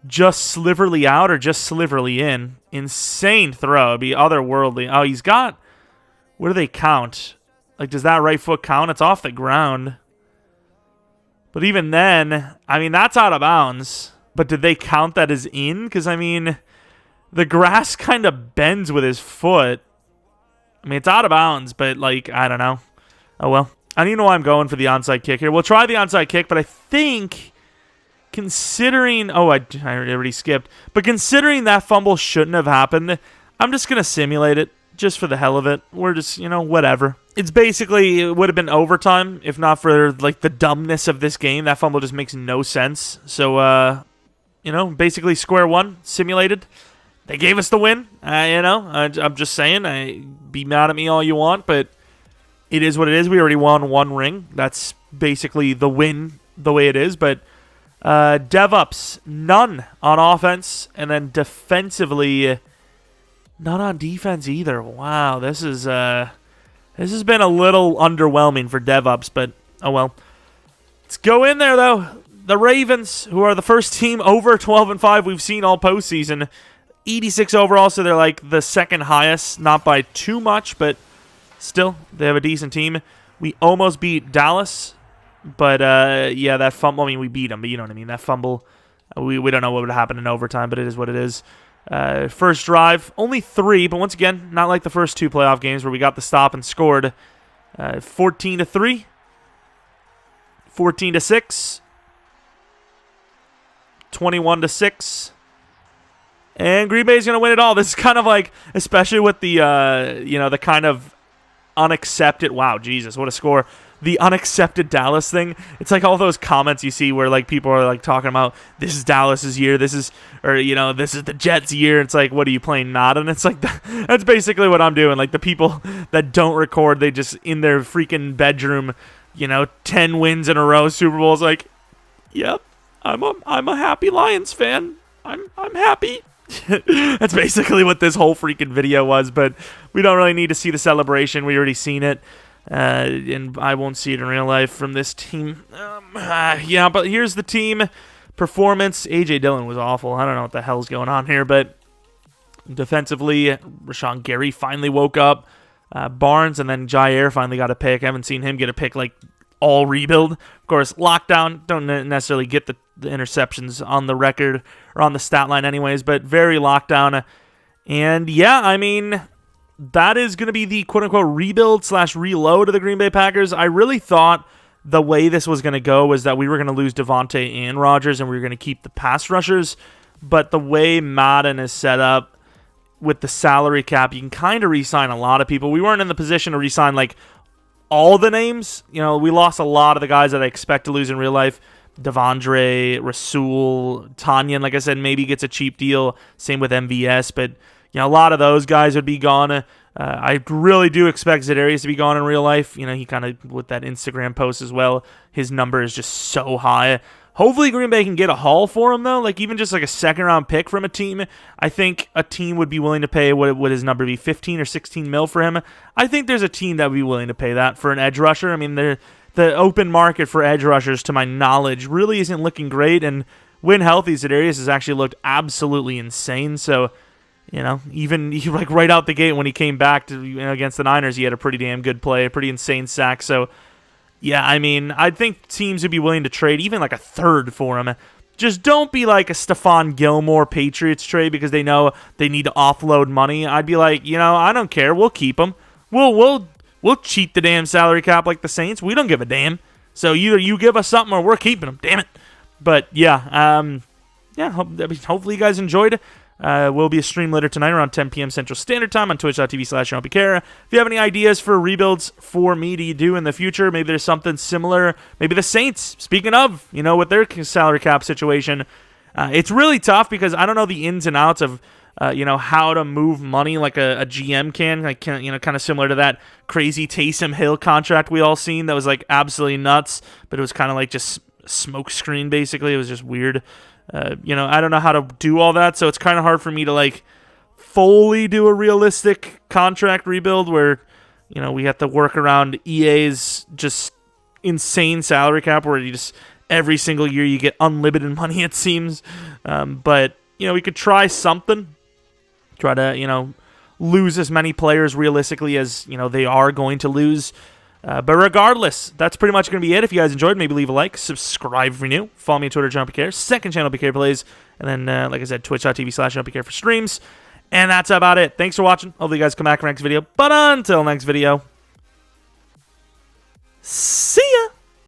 just sliverly out or just sliverly in. Insane throw. It'd be otherworldly. Oh, he's got... What do they count? Like, does that right foot count? It's off the ground. But even then, I mean, that's out of bounds. but did they count that as in? Because, I mean, the grass kind of bends with his foot. I mean, it's out of bounds, but, like, I don't know. Oh, well. I don't even know why I'm going for the onside kick here. We'll try the onside kick, but I think considering... Oh, I already skipped. But considering that fumble shouldn't have happened, I'm just going to simulate it just for the hell of it. We're just, whatever. It's basically, it would have been overtime if not for, like, the dumbness of this game. That fumble just makes no sense. So, basically square one, simulated. They gave us the win. I'm just saying. Be mad at me all you want, but it is what it is. We already won one ring. That's basically the win the way it is. But dev-ups, none on offense. And then defensively, none on defense either. Wow, this has been a little underwhelming for dev-ups, but oh well. Let's go in there, though. The Ravens, who are the first team over 12-5 we've seen all postseason. 86 overall, so they're like the second highest. Not by too much, but still, they have a decent team. We almost beat Dallas, but yeah, that fumble, I mean, we beat them, but you know what I mean. That fumble, we don't know what would happen in overtime, but it is what it is. First drive, only 3, but once again, not like the first 2 playoff games where we got the stop and scored. 14-3, 14-6, 21-6. And Green Bay's going to win it all. This is kind of like, especially with the, the kind of unaccepted, wow, Jesus, what a score. The unaccepted Dallas thing. It's like all those comments you see where like people are like talking about this is Dallas's year, this is the Jets' year. It's like, what are you playing Madden? It's like that's basically what I'm doing. Like the people that don't record, they just in their freaking bedroom, 10 wins in a row, Super Bowls. Like, yep, I'm a happy Lions fan. I'm happy. That's basically what this whole freaking video was, but we don't really need to see the celebration. We already seen it, and I won't see it in real life from this team. Yeah, but here's the team performance. A.J. Dillon was awful. I don't know what the hell's going on here, but defensively, Rashawn Gary finally woke up. Barnes and then Jair finally got a pick. I haven't seen him get a pick like all rebuild. Of course, lockdown, don't necessarily get the interceptions on the record or on the stat line anyways, but very lockdown. And yeah, I mean, that is going to be the quote-unquote rebuild/reload of the Green Bay Packers. I really thought the way this was going to go was that we were going to lose Devontae and Rodgers and we were going to keep the pass rushers, but the way Madden is set up with the salary cap, you can kind of re-sign a lot of people. We weren't in the position to re-sign like all the names. We lost a lot of the guys that I expect to lose in real life. Devondre, Rasul, Tanyan, like I said, maybe gets a cheap deal. Same with MVS, but a lot of those guys would be gone. I really do expect Za'Darius to be gone in real life. He kind of, with that Instagram post as well, his number is just so high. Hopefully Green Bay can get a haul for him, though. Like, even just like a second-round pick from a team. I think a team would be willing to pay, what would his number be, 15 or 16 mil for him? I think there's a team that would be willing to pay that for an edge rusher. I mean, the open market for edge rushers, to my knowledge, really isn't looking great. And when healthy, Za'Darius has actually looked absolutely insane. So, even like right out the gate when he came back to, against the Niners, he had a pretty damn good play, a pretty insane sack. So, yeah, I mean, I think teams would be willing to trade even like a third for him. Just don't be like a Stephon Gilmore Patriots trade because they know they need to offload money. I'd be like, I don't care. We'll keep him. We'll cheat the damn salary cap like the Saints. We don't give a damn. So either you give us something or we're keeping them. Damn it. But yeah, hopefully you guys enjoyed. Will be a stream later tonight around 10 p.m. Central Standard Time on twitch.tv/Jeromepkr. If you have any ideas for rebuilds for me to do in the future, maybe there's something similar. Maybe the Saints, speaking of, with their salary cap situation, it's really tough because I don't know the ins and outs of how to move money like a GM can, like, kind of similar to that crazy Taysom Hill contract we all seen that was like absolutely nuts, but it was kind of like just smoke screen basically. It was just weird. I don't know how to do all that, so it's kind of hard for me to like fully do a realistic contract rebuild where, we have to work around EA's just insane salary cap where you just every single year you get unlimited money, it seems. But we could try something. Try to, lose as many players realistically as, they are going to lose. But regardless, that's pretty much going to be it. If you guys enjoyed, maybe leave a like, subscribe if you're new, follow me on Twitter, Jeromepkr, second channel, BK Plays, and then, like I said, twitch.tv/Jeromepkr for streams. And that's about it. Thanks for watching. Hopefully you guys come back for next video. But until next video, see ya!